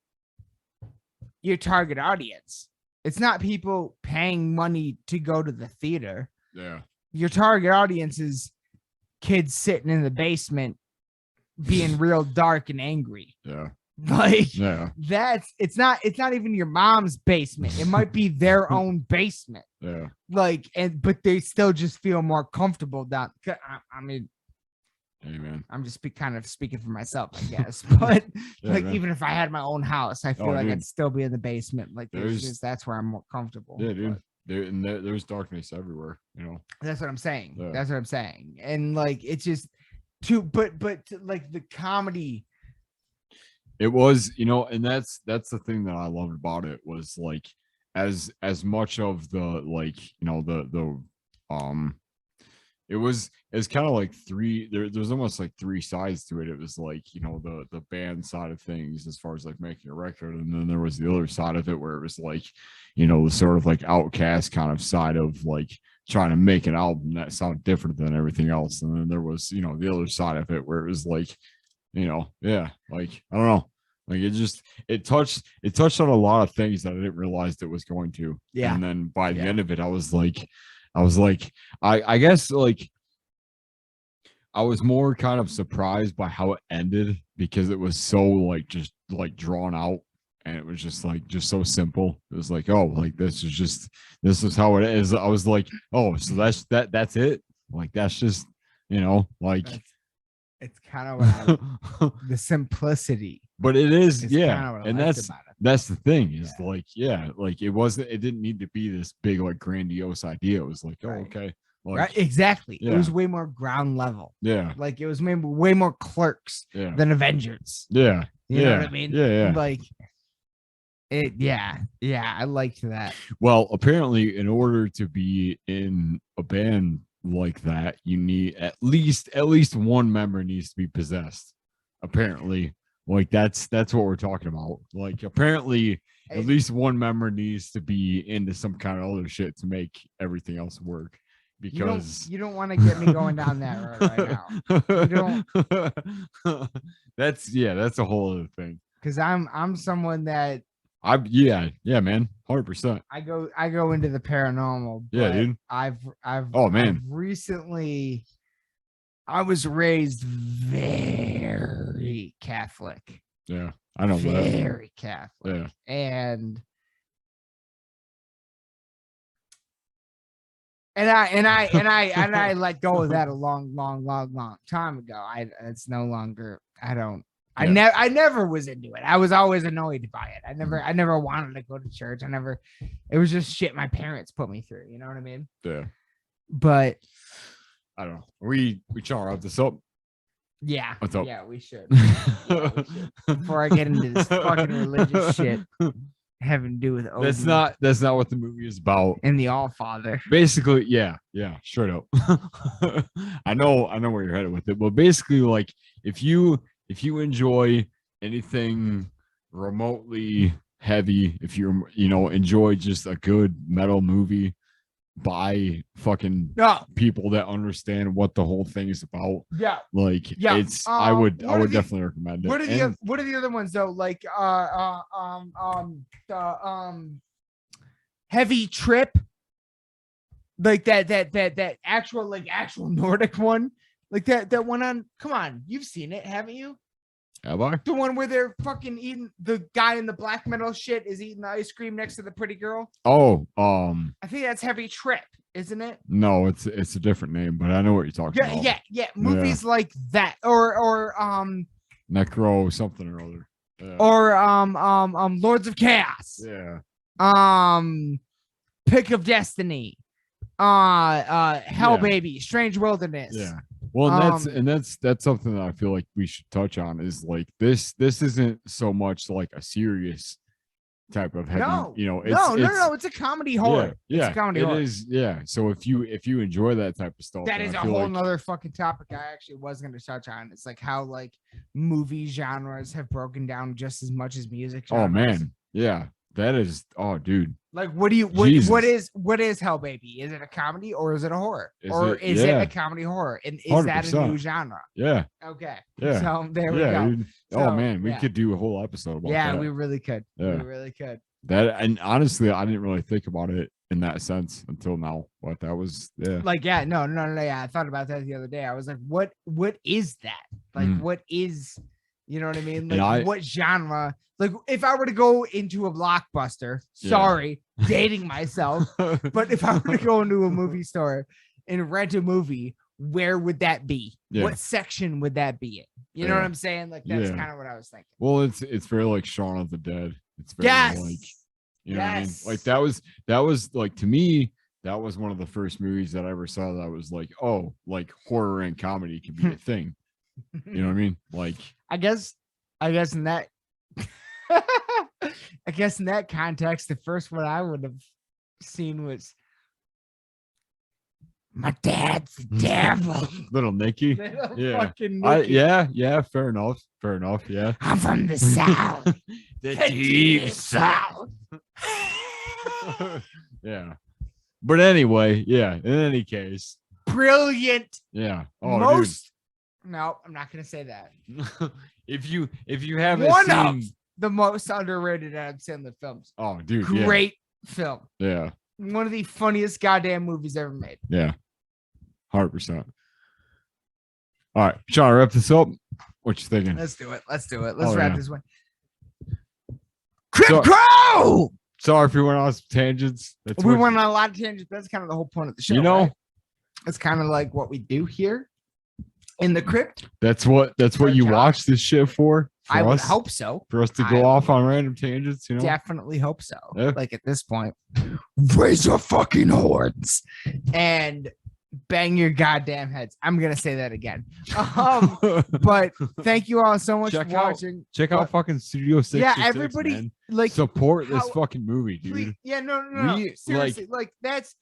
your target audience. It's not people paying money to go to the theater. Yeah. Your target audience is kids sitting in the basement being real dark and angry. Yeah. Like, Yeah. it's not even your mom's basement. It might be their own basement. Yeah. Like, but they still just feel more comfortable down. I mean, Hey, man. I'm just kind of speaking for myself, I guess. But Yeah, like, man. even if I had my own house, I feel Oh, like dude. I'd still be in the basement. Like, There's- that's where I'm more comfortable. Yeah, dude. But There's darkness everywhere, you know. that's what I'm saying. Yeah. That's what I'm saying. And like, it's just like the comedy. It was, you know, and that's the thing that I loved about it was like as much of the like, you know, the it's kind of like there's almost like three sides to it. It was like, you know, the band side of things as far as like making a record, and then there was the other side of it where it was like, you know, the sort of like outcast kind of side of like trying to make an album that sounded different than everything else. And then there was, you know, the other side of it where it was like, you know, yeah, like I don't know. Like it touched on a lot of things that I didn't realize it was going to. Yeah. And then by the Yeah. end of it, I was like, I guess like I was more kind of surprised by how it ended because it was so like just like drawn out, and it was just like just so simple. It was like, oh, like this is how it is. I was like, oh, so that's it. Like that's just, you know, like It's kind of what the simplicity. but it is, It's yeah. kinda what I And liked that's about it. that's the thing is Yeah. like, yeah, like it didn't need to be this big like grandiose idea. It was like, oh, Right. okay. Like, Right? Exactly. It yeah. was way more ground level. yeah, Like, it was maybe way more Clerks yeah, than Avengers. yeah. You know what I mean? Yeah. Like, yeah. I liked that. Well, apparently, in order to be in a band like that, you need at least one member needs to be possessed. Apparently, like that's what we're talking about. Like, apparently, at least one member needs to be into some kind of other shit to make everything else work. Because You don't want to get me going down that road right now. You that's a whole other thing. Because I'm someone that Yeah, man, 100%. I go into the paranormal. Yeah, but dude. I've Man. recently, I was raised very Catholic. Yeah, I know that. Very Catholic. Yeah, And I let go of that a long time ago. It's no longer. I never was into it. I was always annoyed by it. I never wanted to go to church. It was just shit my parents put me through. You know what I mean? yeah. But I don't know. We try to wrap this up. yeah, What's up? yeah, we should. Yeah, we should. Before I get into this fucking religious shit having to do with That's Odin not what the movie is about. and the All Father. Basically, yeah, straight up. I know where you're headed with it, but basically, like if you enjoy anything remotely heavy, if you enjoy just a good metal movie by fucking No, people that understand what the whole thing is about, yeah. like Yeah, I would what are the- definitely recommend it. What And- are the other ones though? Like Heavy Trip, like that actual Nordic one, like that one on. Come on, you've seen it, haven't you? Have I? The one where they're fucking eating, the guy in the black metal shit is eating the ice cream next to the pretty girl. Oh, I think that's Heavy Trip, isn't it? no, it's a different name, but I know what you're talking about. Yeah. Movies like that, or Necro something or other. Yeah. Lords of Chaos. Yeah. Pick of Destiny. Hell Yeah. Baby, Strange Wilderness. Yeah. Well, and that's something that I feel like we should touch on is like this isn't so much like a serious type of heavy, No, it's it's a comedy horror. Yeah, It's a comedy it horror. is. Yeah. So if you enjoy that type of stuff, That then is I a feel whole like- nother fucking topic I actually was going to touch on. It's like how like movie genres have broken down just as much as music genres. Oh man, yeah. That is, oh, dude. Like, what Jesus. what is Hell Baby? Is it a comedy or is it a horror? Is It yeah. a comedy horror? And is that a 100%. new genre? Yeah. Okay. Yeah. So there we Yeah. go. Dude. So, Oh man, we yeah. could do a whole episode about Yeah, that. we really could. Yeah. We really could. That, and honestly, I didn't really think about it in that sense until now. But that was, yeah. Like, yeah, no. Yeah, I thought about that the other day. I was like, what is that? Like, what is, you know what I mean? Like, what genre? Like, if I were to go into a Blockbuster, sorry, dating myself, but if I were to go into a movie store and rent a movie, where would that be? Yeah. What section would that be in? You know what I'm saying? Like, that's kind of what I was thinking. Well, it's very like Shaun of the Dead. It's very like, you know what I mean? Like that was like, to me, that was one of the first movies that I ever saw that was like, oh, like horror and comedy can be a thing. You know what I mean? Like, I guess in that I guess in that context, the first one I would have seen was My Dad's the Devil. Little Nicky. Little fucking Nicky. Nicky. Yeah, fair enough. Yeah. I'm from the South. the deep South. Yeah. But anyway, yeah, in any case. Brilliant. Yeah. Oh, most no, I'm not gonna say that. if you haven't one seen of the most underrated Adam Sandler films. Oh, dude, great film. Yeah. One of the funniest goddamn movies ever made. Yeah. 100%. All right, Sean, wrap this up. What you thinking? Let's do it. Let's wrap this one. Crow! Sorry if we went on some tangents. We went on a lot of tangents. That's kind of the whole point of the show. You know, right? It's kind of like what we do here in the crypt. That's what you watch this shit for. I would hope so. For us to go off on random tangents, you know? Definitely hope so. Yeah. Like at this point, raise your fucking horns and bang your goddamn heads. I'm gonna say that again. But thank you all so much for watching. Check out fucking Studio 6. Yeah, everybody, man. like, support this fucking movie, dude. Please, yeah, no. Seriously, like that's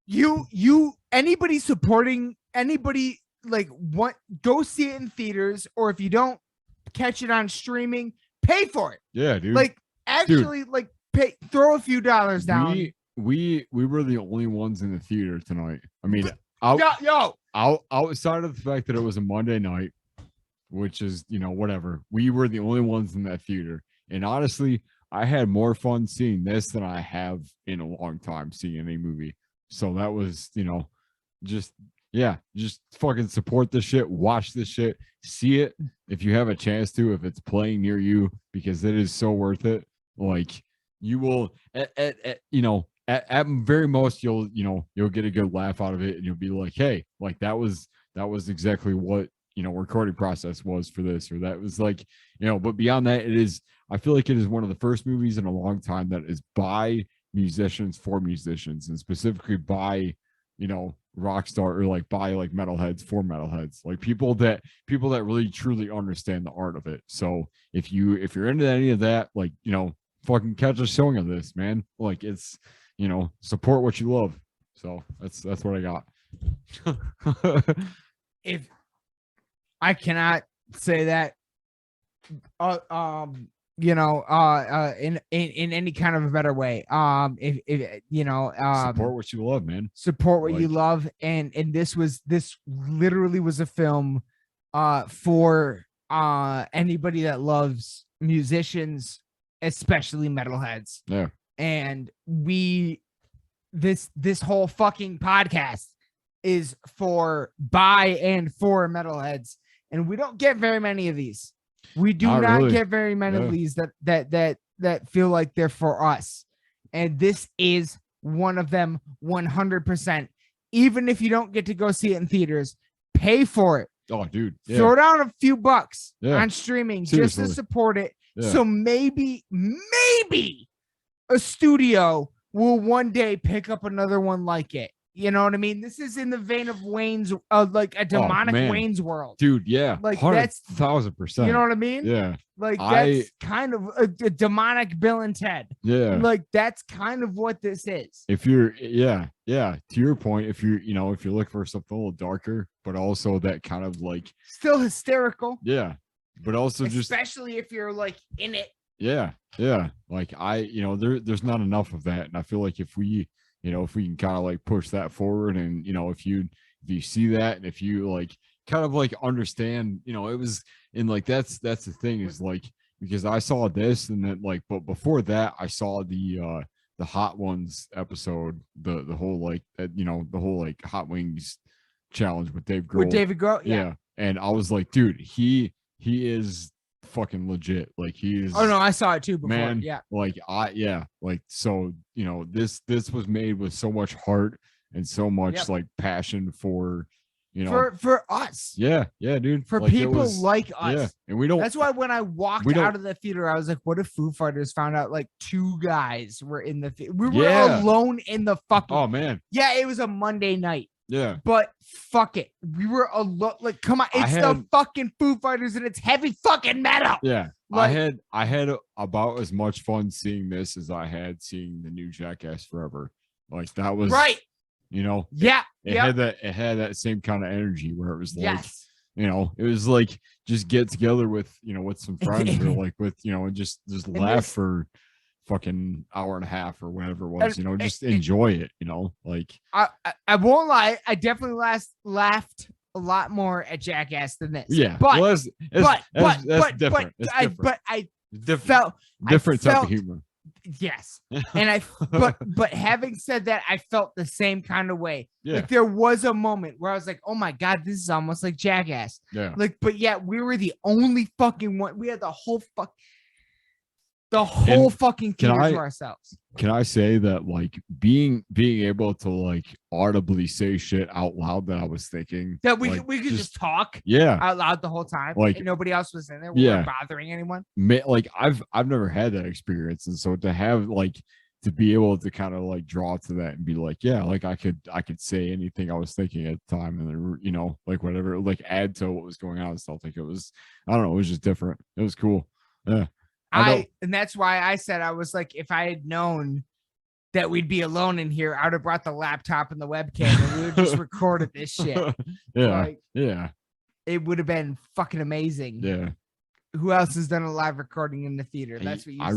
you. Anybody supporting anybody, like, go see it in theaters, or if you don't catch it on streaming, pay for it. Yeah, dude. Like, actually, like, throw a few dollars down. We were the only ones in the theater tonight. I mean, outside of the fact that it was a Monday night, which is, you know, whatever, we were the only ones in that theater. And honestly, I had more fun seeing this than I have in a long time seeing any movie. So that was, you know, just fucking support this shit, watch this shit, see it if you have a chance to, if it's playing near you, because it is so worth it. Like, you will at very most you'll get a good laugh out of it, and you'll be like, hey, like that was exactly what, you know, recording process was for this, or that was like, you know. But beyond that, I feel like it is one of the first movies in a long time that is by musicians for musicians, and specifically by, you know, rock star, or like by like metalheads for metalheads, like people that really truly understand the art of it. So if you're into any of that, like, you know, fucking catch a showing of this, man. Like, it's, you know, support what you love. So that's what I got. If I cannot say that in any kind of a better way. If you know, support what you love, man. Support what you love. And this literally was a film for anybody that loves musicians, especially metalheads. Yeah. And this whole fucking podcast is by and for metalheads, and we don't get very many of these. We do not really get very many of these that feel like they're for us, and this is one of them. 100%. Even if you don't get to go see it in theaters, pay for it. Oh, dude, throw down a few bucks on streaming. Seriously. Just to support it. So maybe a studio will one day pick up another one like it. You know what I mean? This is in the vein of Wayne's, like a demonic Wayne's World, dude. Yeah, like that's 1,000%. You know what I mean? Yeah, like that's kind of a demonic Bill and Ted. Yeah, like that's kind of what this is. If you're, to your point, if you're looking for something a little darker, but also that kind of like still hysterical. Yeah, but also especially if you're like in it. Yeah. Like there's not enough of that. And I feel like if we can kind of like push that forward and, if you see that and if you like kind of like understand, it was and like that's the thing is like, because I saw this and then like, but before that I saw the Hot Ones episode, the whole like, the whole like Hot Wings challenge with Dave Grohl. With David Grohl, yeah. And I was like, dude, he is fucking legit. Like he is. Oh no, I saw it too before. Man, yeah. Like like so, this was made with so much heart and so much like passion for, for us. Yeah, dude. For like, people like us. Yeah, and we don't. That's why when I walked out of the theater, I was like, "What if Foo Fighters found out like 2 guys were in the theater? We were alone in the fucking." Oh man. Yeah, it was a Monday night. Yeah. But fuck it, we were alone. Like, come on, it's the fucking Foo Fighters and it's heavy fucking metal. Yeah. Like, I had about as much fun seeing this as I had seeing the new Jackass Forever. Like that was right. Yeah. It had that same kind of energy where it was like, it was like just get together with, with some friends or like with, and just laugh for fucking hour and a half or whatever it was, just enjoy it, like I won't lie, I definitely laughed a lot more at Jackass than this. Yeah, but well, that's different. I different, felt different type of humor. Yes. And but having said that, I felt the same kind of way. Yeah. Like there was a moment where I was like, oh my God, this is almost like Jackass. Yeah. Like, but yet we were the only fucking one. We had the whole fucking theater to ourselves. Can I say that like being able to like audibly say shit out loud that I was thinking that we could just talk out loud the whole time, like, and nobody else was in there. We weren't bothering anyone. Like I've never had that experience, and so to have like to be able to kind of like draw to that and be like, yeah, like I could say anything I was thinking at the time, and then like whatever, like add to what was going on and stuff. Like it was, I don't know, it was just different. It was cool. Yeah. And that's why I said, I was like, if I had known that we'd be alone in here, I would have brought the laptop and the webcam and we would just recorded this shit. Yeah. Like, yeah. It would have been fucking amazing. Yeah. Who else has done a live recording in the theater? That's what you said.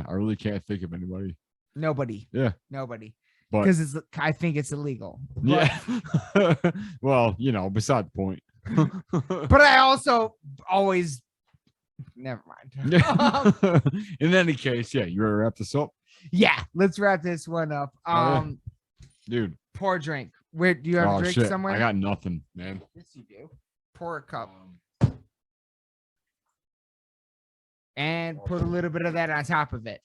I really can't think of anybody. Nobody. Yeah. Nobody. But because I think it's illegal. Yeah. Well, beside the point. But I also always never mind. In any case, yeah, you ready to wrap this up? Yeah, let's wrap this one up. Dude, pour a drink. Where do you have a drink somewhere? I got nothing, man. Yes, you do. Pour a cup and put a little bit of that on top of it.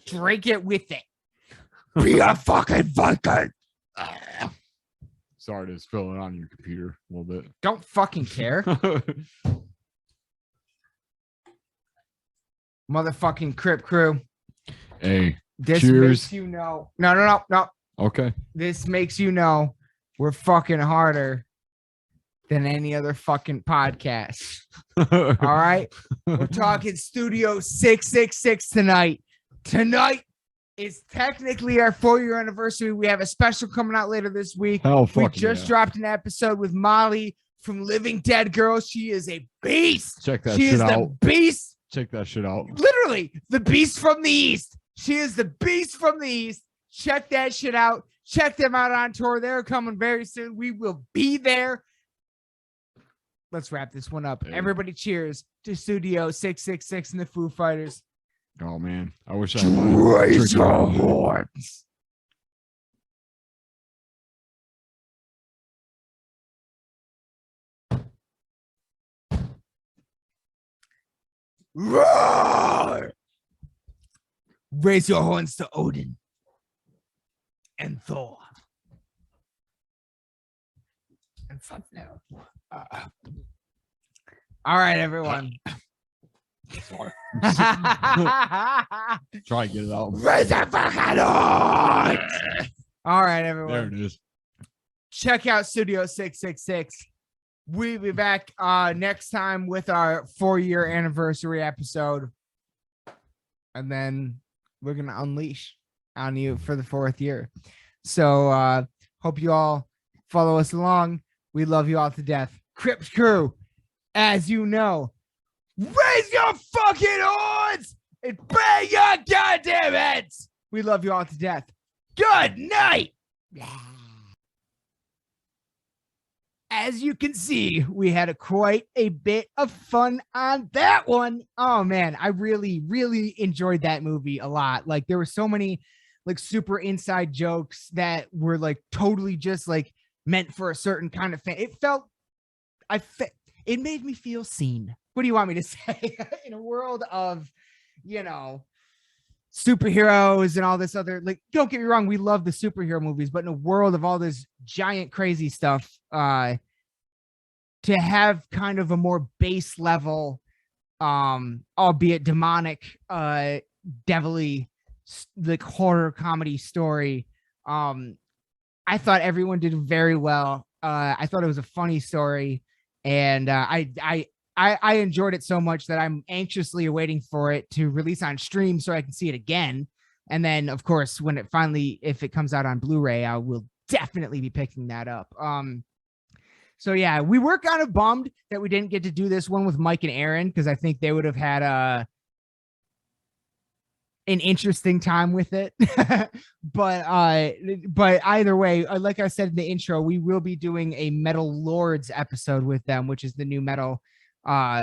Drink it with it. Be a fucking Viking. Sorry to spill it on your computer a little bit. Don't fucking care. Motherfucking Crip crew. Hey, this cheers. Makes you know. No. Okay. This makes you know we're fucking harder than any other fucking podcast. All right. We're talking Studio 666 tonight. Tonight is technically our 4-year anniversary. We have a special coming out later this week. We just dropped an episode with Molly from Living Dead Girls. She is a beast. Check that shit out. She is the beast. Check that shit out. Literally, the beast from the East. She is the beast from the East. Check that shit out. Check them out on tour. They're coming very soon. We will be there. Let's wrap this one up. Hey. Everybody cheers to Studio 666 and the Foo Fighters. Oh, man. I wish I raise your horns. Roar! Raise your horns to Odin and Thor and something else. All right, everyone. Sorry. Try and get it out. Raise your fucking horns. All right, everyone. There it is. Check out Studio 666. We'll be back next time with our 4-year anniversary episode. And then we're going to unleash on you for the 4th year. So hope you all follow us along. We love you all to death. Crips crew, as you know, raise your fucking horns and bang your goddamn heads. We love you all to death. Good night. As you can see, we had quite a bit of fun on that one. Oh man, I really, really enjoyed that movie a lot. Like there were so many like super inside jokes that were like totally just like meant for a certain kind of fan. It made me feel seen. What do you want me to say? In a world of, superheroes and all this other, like, don't get me wrong, we love the superhero movies, but in a world of all this giant crazy stuff, to have kind of a more base level, albeit demonic, devilly, like horror comedy story, I thought everyone did very well. I thought it was a funny story, and I enjoyed it so much that I'm anxiously awaiting for it to release on stream so I can see it again. And then, of course, when it finally, if it comes out on Blu-ray, I will definitely be picking that up. So yeah, we were kind of bummed that we didn't get to do this one with Mike and Aaron, because I think they would have had an interesting time with it. but either way, like I said in the intro, we will be doing a Metal Lords episode with them, which is the new metal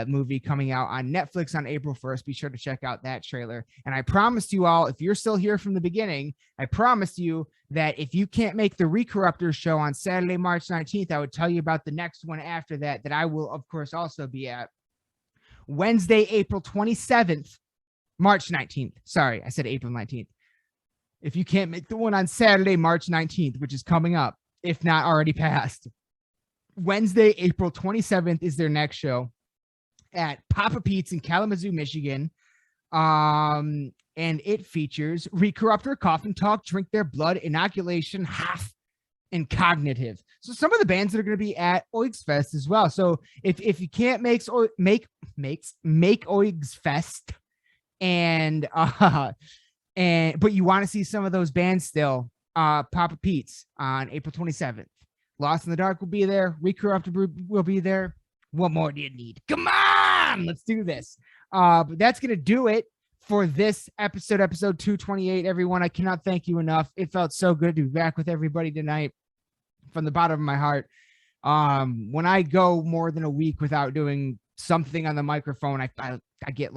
movie coming out on Netflix on April 1st. Be sure to check out that trailer. And I promised you all, if you're still here from the beginning, I promised you that if you can't make the Recorruptors show on Saturday, March 19th, I would tell you about the next one after that I will, of course, also be at. Wednesday, April 27th, March 19th. Sorry, I said April 19th. If you can't make the one on Saturday, March 19th, which is coming up, if not already passed, Wednesday, April 27th is their next show at Papa Pete's in Kalamazoo, Michigan. And it features Recorruptor, Coffin Talk, Drink Their Blood, Inoculation, Half, and Cognitive. So some of the bands that are going to be at Oigs Fest as well. So if you can't make Oigs Fest but you want to see some of those bands still, Papa Pete's on April 27th. Lost in the Dark will be there. Recorruptor will be there. What more do you need? Come on, let's do this. But that's going to do it for this episode 228, everyone. I cannot thank you enough. It felt so good to be back with everybody tonight from the bottom of my heart. When I go more than a week without doing something on the microphone, I get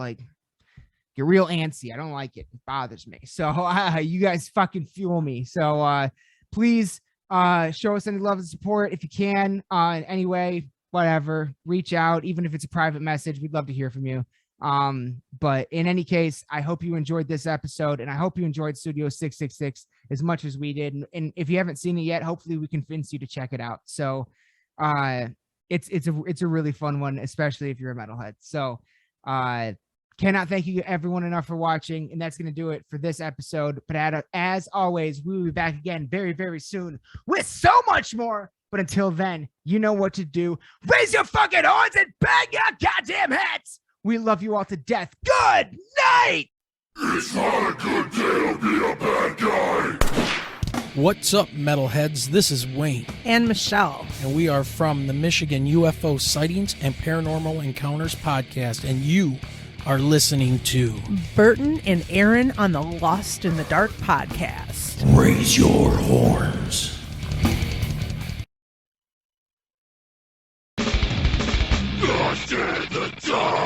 real antsy. I don't like it. It bothers me. So you guys fucking fuel me. So please show us any love and support if you can in any way, whatever. Reach out, even if it's a private message. We'd love to hear from you. But in any case, I hope you enjoyed this episode, and I hope you enjoyed Studio 666 as much as we did. And if you haven't seen it yet, hopefully we convince you to check it out. So it's a really fun one, especially if you're a metalhead. So cannot thank you everyone enough for watching, and that's going to do it for this episode. But as always, we will be back again very, very soon with so much more. But until then, you know what to do. Raise your fucking horns and bang your goddamn heads. We love you all to death. Good night. It's not a good day to be a bad guy. What's up, metalheads? This is Wayne, And Michelle. and we are from the Michigan UFO Sightings and Paranormal Encounters podcast, and you are listening to Burton and Aaron on the Lost in the Dark podcast. Raise Your Horns. Lost in the dark.